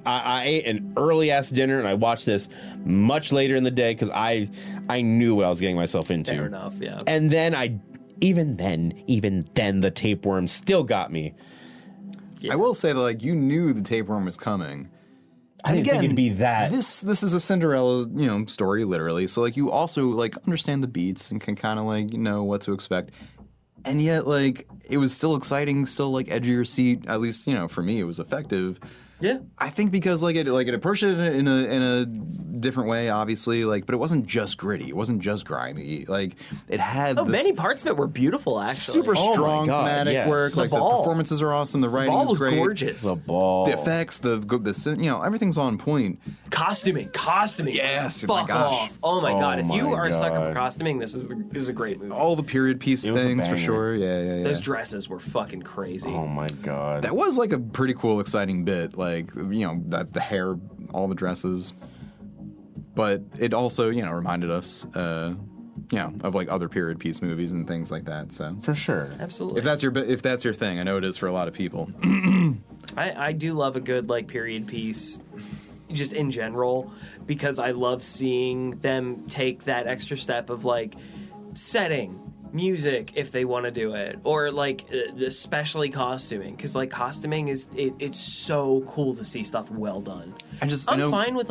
I ate an early ass dinner, and I watched this much later in the day because I knew what I was getting myself into. Fair enough, yeah. And then even then the tapeworm still got me. Yeah. I will say that you knew the tapeworm was coming. I didn't think it'd be that. This is a Cinderella, story literally. So you also understand the beats and can kind of know what to expect. And yet it was still exciting, still edge of your seat. At least for me, it was effective. Yeah. I think because it approached it in a different way, obviously, but it wasn't just gritty. It wasn't just grimy. It had Many parts of it were beautiful, actually. super Oh my strong God, thematic yes. work. The The ball. performances are awesome. The The writing ball is was great. gorgeous. The ball. The effects, everything's on point. Costuming. Yes, Fuck my gosh. off. Oh my god. If you my are a sucker for God. costuming, this is a great movie. All the period piece It was a things for banger. sure. Yeah. Those dresses were fucking crazy. Oh my god. That was a pretty cool, exciting bit. That the hair, all the dresses. But it also, reminded us, of other period piece movies and things like that. So For sure. Absolutely. if that's your thing, I know it is for a lot of people. I do love a good period piece just in general because I love seeing them take that extra step of setting, music if they want to do it, or especially costuming because costuming is it's so cool to see stuff well done. I'm fine with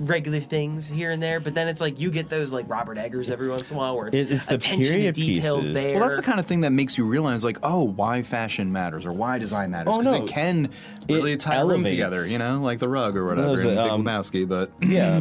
regular things here and there, but then it's like you get those like Robert Eggers every once in a while where It's the attention to period details pieces. there. Well, that's the kind of thing that makes you realize, like, oh, why fashion matters or why design matters. Oh, Because no. it can really It tie a room elevates. together, you know, like the rug or whatever What was in it, Big Lebowski. But Yeah,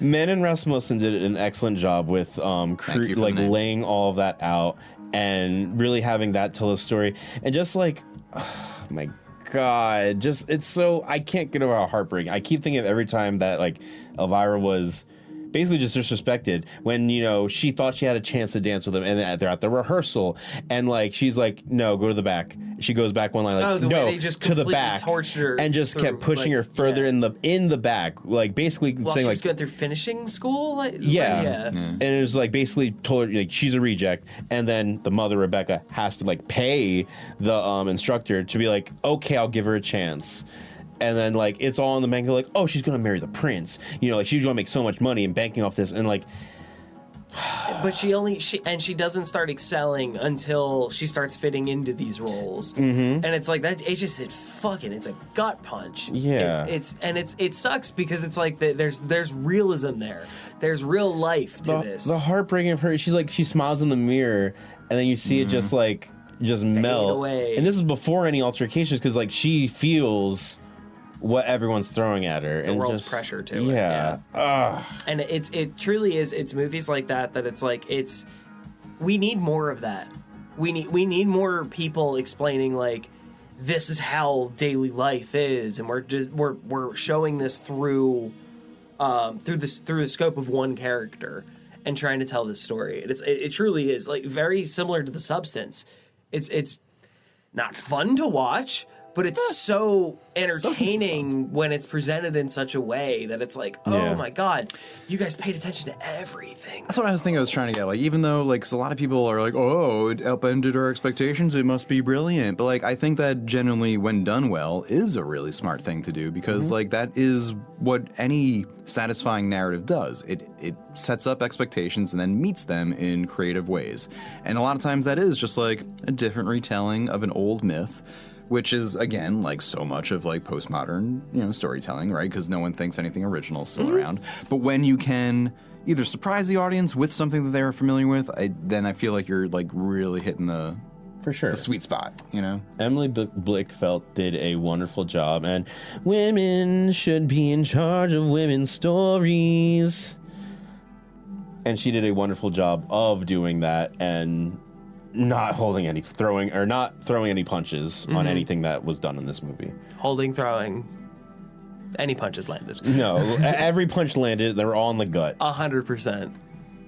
Men and Rasmussen did an excellent job with you for the like name. laying all of that out and really having that tell a story. And just like, oh my God, just it's so I can't get over how heartbreaking. I keep thinking of every time that like Elvira was basically just disrespected when, you know, she thought she had a chance to dance with him and they're at the rehearsal and like she's like, no, go to the back. She goes back one line like, the way no, they just to the completely back, tortured her and just through, kept pushing like, her further yeah. in the back, like basically While saying she like was going through finishing school. yeah. And it was like basically told her like she's a reject, and then the mother Rebecca has to like pay the instructor to be like, okay, I'll give her a chance. And then like it's all in the manga like, oh, she's gonna marry the prince, you know, like she's gonna make so much money and banking off this, and like But she doesn't start excelling until she starts fitting into these roles, and it's like that. It's just it's a gut punch. Yeah. It sucks because it's like there's realism there. There's real life to this. the heartbreaking of her. She's like she smiles in the mirror, and then you see it just like melt away. And this is before any altercations because like she feels what everyone's throwing at her and world's just pressure to it, yeah. Ugh. And it truly is. It's movies like that it's like we need more of that. We need more people explaining like this is how daily life is, and we're showing this through the scope of one character and trying to tell this story. It truly is like very similar to The Substance. It's not fun to watch, but it's so entertaining when it's presented in such a way that it's like, oh Yeah. my God, you guys paid attention to everything. that's what I was thinking I was trying to get. Like, even though, like, 'cause a lot of people are like, oh, it upended our expectations, it must be brilliant. But, like, I think that genuinely, when done well, is a really smart thing to do because, like, that is what any satisfying narrative does. It sets up expectations and then meets them in creative ways. And a lot of times that is just, like, a different retelling of an old myth, which is, again, like so much of like postmodern, you know, storytelling, right? Because no one thinks anything original is still around. But when you can either surprise the audience with something that they're familiar with, then I feel like you're like really hitting the For sure. sweet spot, you know? Emily Blickfeld did a wonderful job, and women should be in charge of women's stories. And she did a wonderful job of doing that and not throwing any punches on anything that was done in this movie. Throwing, any punches landed. No, every punch landed. They were all in the gut. 100%.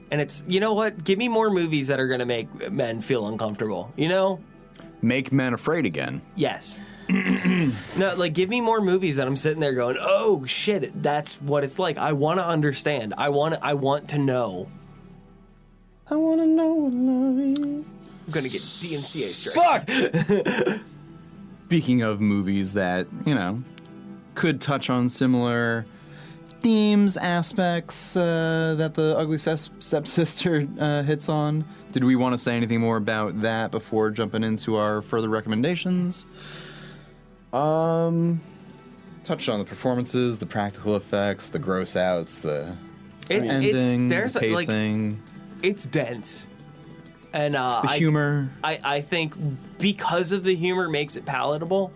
And it's, you know what? Give me more movies that are going to make men feel uncomfortable, you know? Make men afraid again. Yes. No, like give me more movies that I'm sitting there going, oh shit, that's what it's like. I want to understand. I want to know. I want to know what love is. I'm going to get DNCA straight. Fuck! Speaking of movies that, you know, could touch on similar themes, aspects that the Ugly Stepsister hits on, did we want to say anything more about that before jumping into our further recommendations? Touched on the performances, the practical effects, the gross outs, the ending, there's the pacing, it's dense. And the humor. I think because of the humor makes it palatable.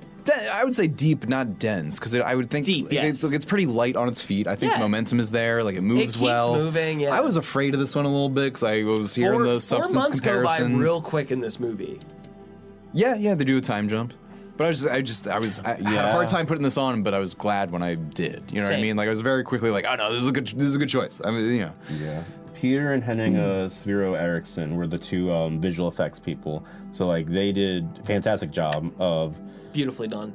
I would say deep, not dense, because I would think Deep, yes. it's pretty light on its feet. I think Yes. momentum is there, like it moves keeps well. moving, yeah. I was afraid of this one a little bit because I was hearing the 4 substance months comparisons. go by real quick in this movie. Yeah, they do a time jump. But I had a hard time putting this on, but I was glad when I did. You know what I Same. mean? Like I was very quickly like, oh no, this is a good choice. I mean, you know. Yeah. Peter and Henning Sviro Eriksson were the two visual effects people. So like they did a fantastic job of Beautifully done.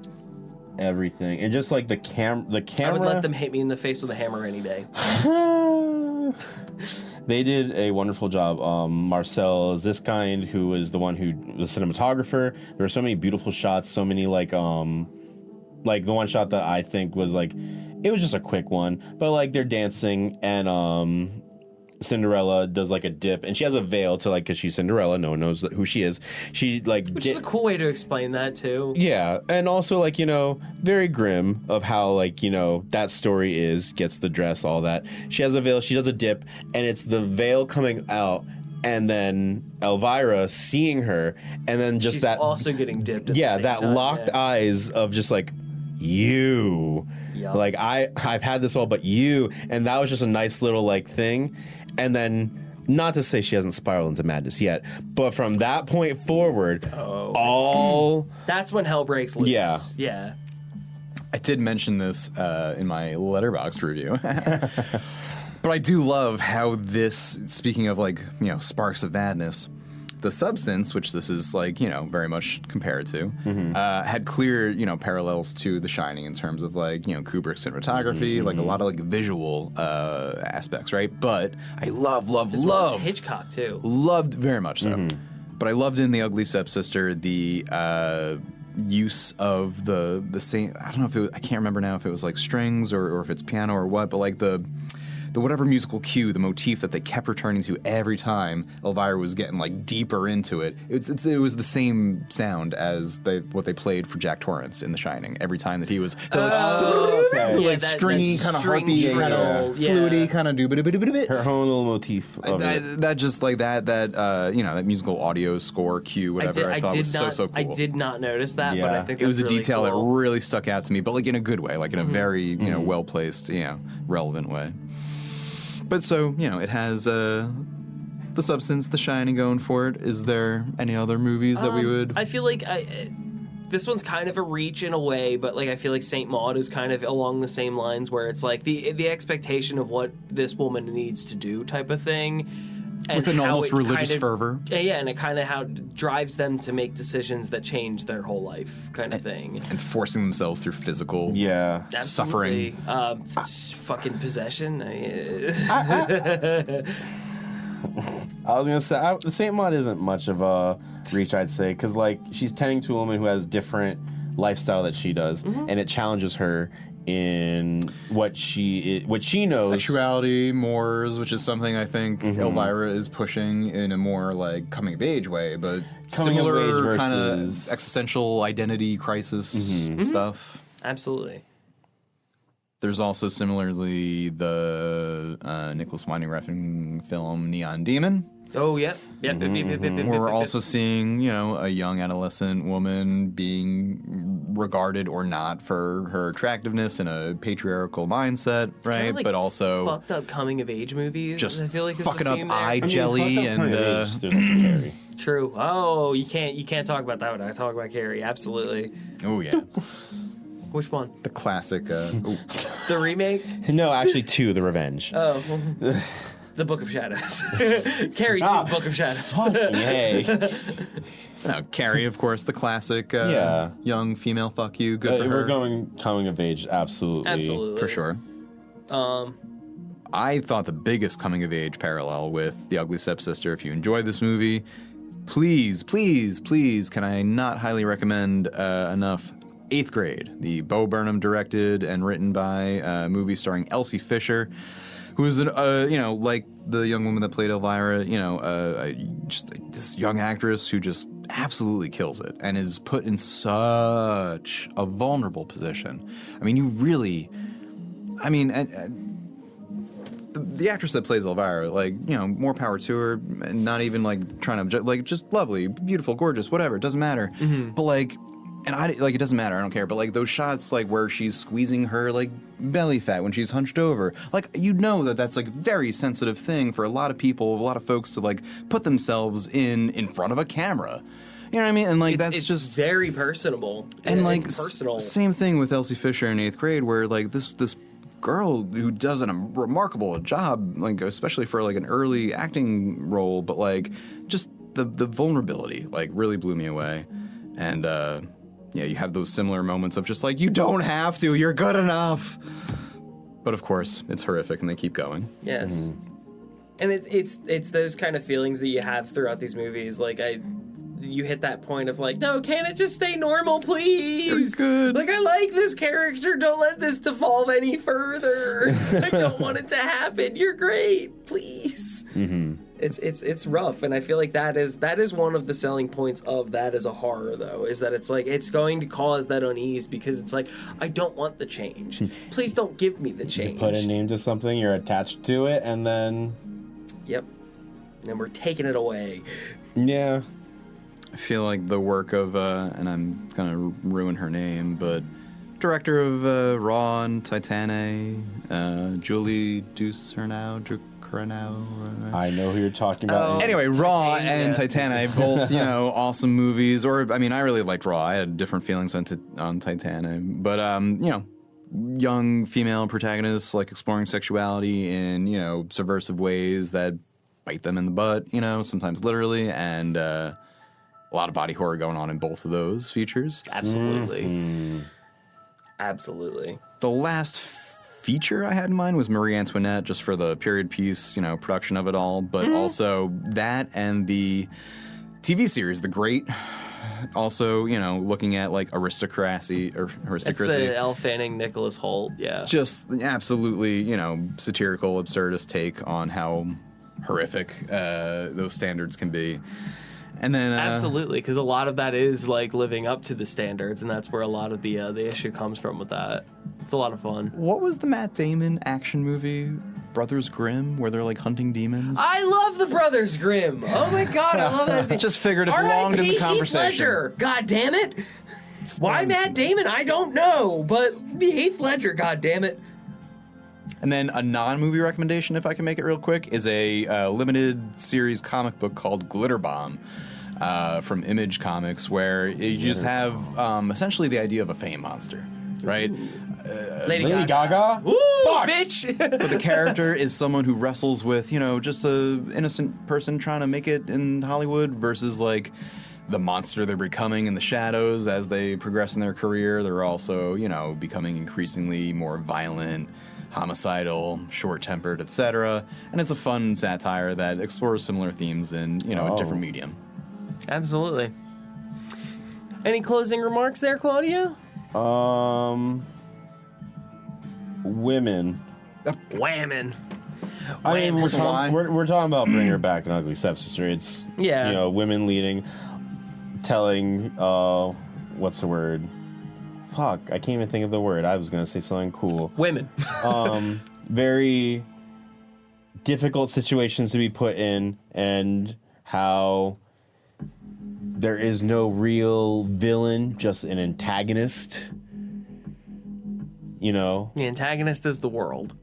everything. And just like the camera I would let them hit me in the face with a hammer any day. They did a wonderful job. Marcel Ziskind, who was the one who was cinematographer. There were so many beautiful shots, so many like the one shot that I think was like, it was just a quick one, but like they're dancing and Cinderella does like a dip, and she has a veil to like, because she's Cinderella, no one knows who she is. She like Which is a cool way to explain that too. yeah, and also like, you know, very grim of how like, you know, that story gets the dress, all that. She has a veil, she does a dip, and it's the veil coming out, and then Elvira seeing her, and then just She's that also getting dipped. At the yeah, same that time, locked yeah. eyes of just like you. Yup. Like I've had this all but you, and that was just a nice little like thing. And then, not to say she hasn't spiraled into madness yet, but from that point forward, all That's when hell breaks loose. Yeah. Yeah. I did mention this in my Letterboxd review. But I do love how this, speaking of like, you know, sparks of madness, the substance, which this is like, you know, very much compared to, had clear, you know, parallels to The Shining in terms of like, you know, Kubrick's cinematography, like a lot of like visual aspects, right? But I loved Hitchcock too. Loved very much so. But I loved in The Ugly Stepsister the use of the same. I don't know if I can't remember now if it was like strings or if it's piano or what, but like the whatever musical cue, the motif that they kept returning to every time Elvira was getting like deeper into it. It was the same sound as what they played for Jack Torrance in The Shining. Every time that he was like stringy, kind of harpy, kind of fluty, kind of do her own little motif of it. that just like that you know, that musical audio score cue, whatever. I thought was so cool. I did not notice that, but I think it was that's a really detail cool. that really stuck out to me, but like in a good way, like in a very you know, well placed, you know, relevant way. But so, you know, it has the substance, The Shining going for it. Is there any other movies that we would? I feel like this one's kind of a reach in a way, but like I feel like Saint Maud is kind of along the same lines where it's like the expectation of what this woman needs to do type of thing. And with an how almost it religious kind of, fervor. Yeah, and it kind of how it drives them to make decisions that change their whole life kind of thing. And forcing themselves through physical Absolutely. suffering. Fucking possession. I was gonna say Saint Maud isn't much of a reach, I'd say, because like she's tending to a woman who has different lifestyle that she does, and it challenges her in what she knows. Sexuality, mores, which is something I think Elvira is pushing in a more like coming of age way, but Coming of similar age kind of versus- existential identity crisis stuff. Absolutely. There's also similarly the Nicholas Winding Refn film Neon Demon. Oh, yep. Yep. Where we're also seeing, you know, a young adolescent woman being regarded or not for her attractiveness in a patriarchal mindset, right? Kinda like but also fucked up coming of age movies. just I feel like is fucking the up theme there. eye jelly and there's also Carrie. True. Oh, you can't talk about that when I talk about Carrie. Absolutely. oh yeah, Which one? the classic. The remake? No, actually, 2, The Revenge. Oh, The Book of Shadows. Carrie 2, Book of Shadows. Yay. No, Carrie, of course, the classic. Young female fuck you. Good for her. We're going coming of age, absolutely. Absolutely. For sure. I thought the biggest coming of age parallel with The Ugly Stepsister, if you enjoyed this movie, please, can I not highly recommend enough 8th Grade, the Bo Burnham directed and written by movie starring Elsie Fisher, who is, you know, like the young woman that played Elvira, you know, just this young actress who just absolutely kills it and is put in such a vulnerable position. I mean, you really, I mean, the actress that plays Elvira, like, you know, more power to her, and not even like trying to, like, just lovely, beautiful, gorgeous, whatever, it doesn't matter. But like, and it doesn't matter, I don't care, but like those shots, like where she's squeezing her like belly fat when she's hunched over, like, you know that's like a very sensitive thing for a lot of people, a lot of folks to like put themselves in front of a camera. You know what I mean? And like It's just very personable. and like it's personal. same thing with Elsie Fisher in 8th Grade, where like this girl who does a remarkable job, like especially for like an early acting role, but like just the vulnerability like really blew me away. And yeah, you have those similar moments of just like, you don't have to, you're good enough. But of course, it's horrific and they keep going. Yes. And it's those kind of feelings that you have throughout these movies. Like you hit that point of like, no, can it just stay normal, please? You're good. Like, I like this character. Don't let this devolve any further. I don't want it to happen. You're great, please. Mm-hmm. It's rough, and I feel like that is one of the selling points of that as a horror, though, is that it's like it's going to cause that unease because it's like, I don't want the change. Please don't give me the change. You put a name to something, you're attached to it, and then Yep. And we're taking it away. yeah. I feel like the work of, and I'm gonna ruin her name, but director of Raw and Titane, Julie Ducournau. I know who you're talking about. Anyway, Raw Titania. and Titanic, both, awesome movies. Or, I mean, I really liked Raw. I had different feelings on Titanic. But, young female protagonists, like, exploring sexuality in, subversive ways that bite them in the butt, sometimes literally. And a lot of body horror going on in both of those features. Absolutely. Absolutely. The last feature I had in mind was Marie Antoinette, just for the period piece, production of it all, but also that and the TV series, The Great. Also, looking at like aristocracy. That's the Elle Fanning, Nicholas Hoult, yeah. Just absolutely, satirical, absurdist take on how horrific those standards can be. And then Absolutely, because a lot of that is like living up to the standards, and that's where a lot of the issue comes from with that. It's a lot of fun. what was the Matt Damon action movie, Brothers Grimm, where they're like hunting demons? I love the Brothers Grimm. Oh my god, I love that. Just figured it belonged in the R.I.P. conversation. Heath Ledger. God damn it. Why Matt Damon? I don't know, but the Heath Ledger. God damn it. And then a non-movie recommendation, if I can make it real quick, is a limited series comic book called Glitter Bomb from Image Comics, where you just have essentially the idea of a fame monster, right? Lady Gaga? Ooh, Fuck. bitch. But the character is someone who wrestles with, just a innocent person trying to make it in Hollywood versus like the monster they're becoming in the shadows as they progress in their career. They're also, becoming increasingly more violent, homicidal, short-tempered, etc. And it's a fun satire that explores similar themes in, a different medium. Absolutely. Any closing remarks there, Claudia? Women. Whammon. I mean, we're Why? talking about bringing her back in Ugly Stepsister. It's Yeah. Women leading, telling. What's the word? Fuck, I can't even think of the word. I was gonna say something cool. Women. Very difficult situations to be put in, and how there is no real villain, just an antagonist. The antagonist is the world.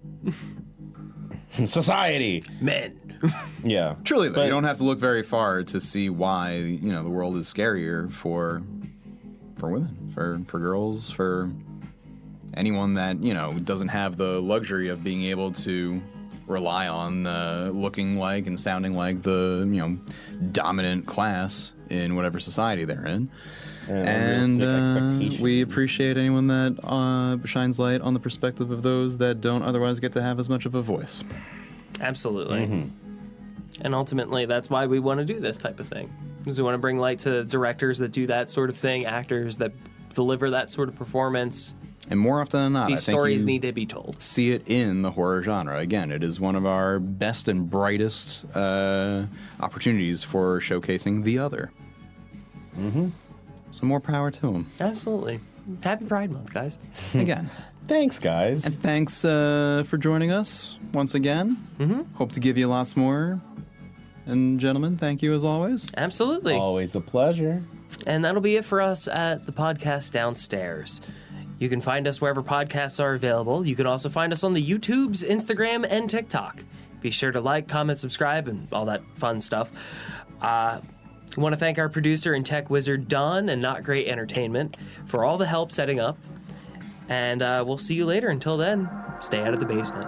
Society. Men. Yeah. Truly, though, But- you don't have to look very far to see why, the world is scarier for women, for girls, for anyone that, doesn't have the luxury of being able to rely on looking like and sounding like the, dominant class in whatever society they're in. And unrealistic We expectations. appreciate anyone that shines light on the perspective of those that don't otherwise get to have as much of a voice. Absolutely. And ultimately, that's why we want to do this type of thing. Because we want to bring light to directors that do that sort of thing, actors that deliver that sort of performance. And more often than not, These I think stories you need to be told. see it in the horror genre. Again, it is one of our best and brightest opportunities for showcasing the other. So more power to them. Absolutely. Happy Pride Month, guys. Again. Thanks, guys. And thanks for joining us once again. Hope to give you lots more. And gentlemen, thank you as always. Absolutely. Always a pleasure. And that'll be it for us at the podcast downstairs. You can find us wherever podcasts are available. You can also find us on the YouTubes, Instagram, and TikTok. Be sure to like, comment, subscribe, and all that fun stuff. I want to thank our producer and tech wizard, Don, and Not Great Entertainment, for all the help setting up. And we'll see you later. Until then, stay out of the basement.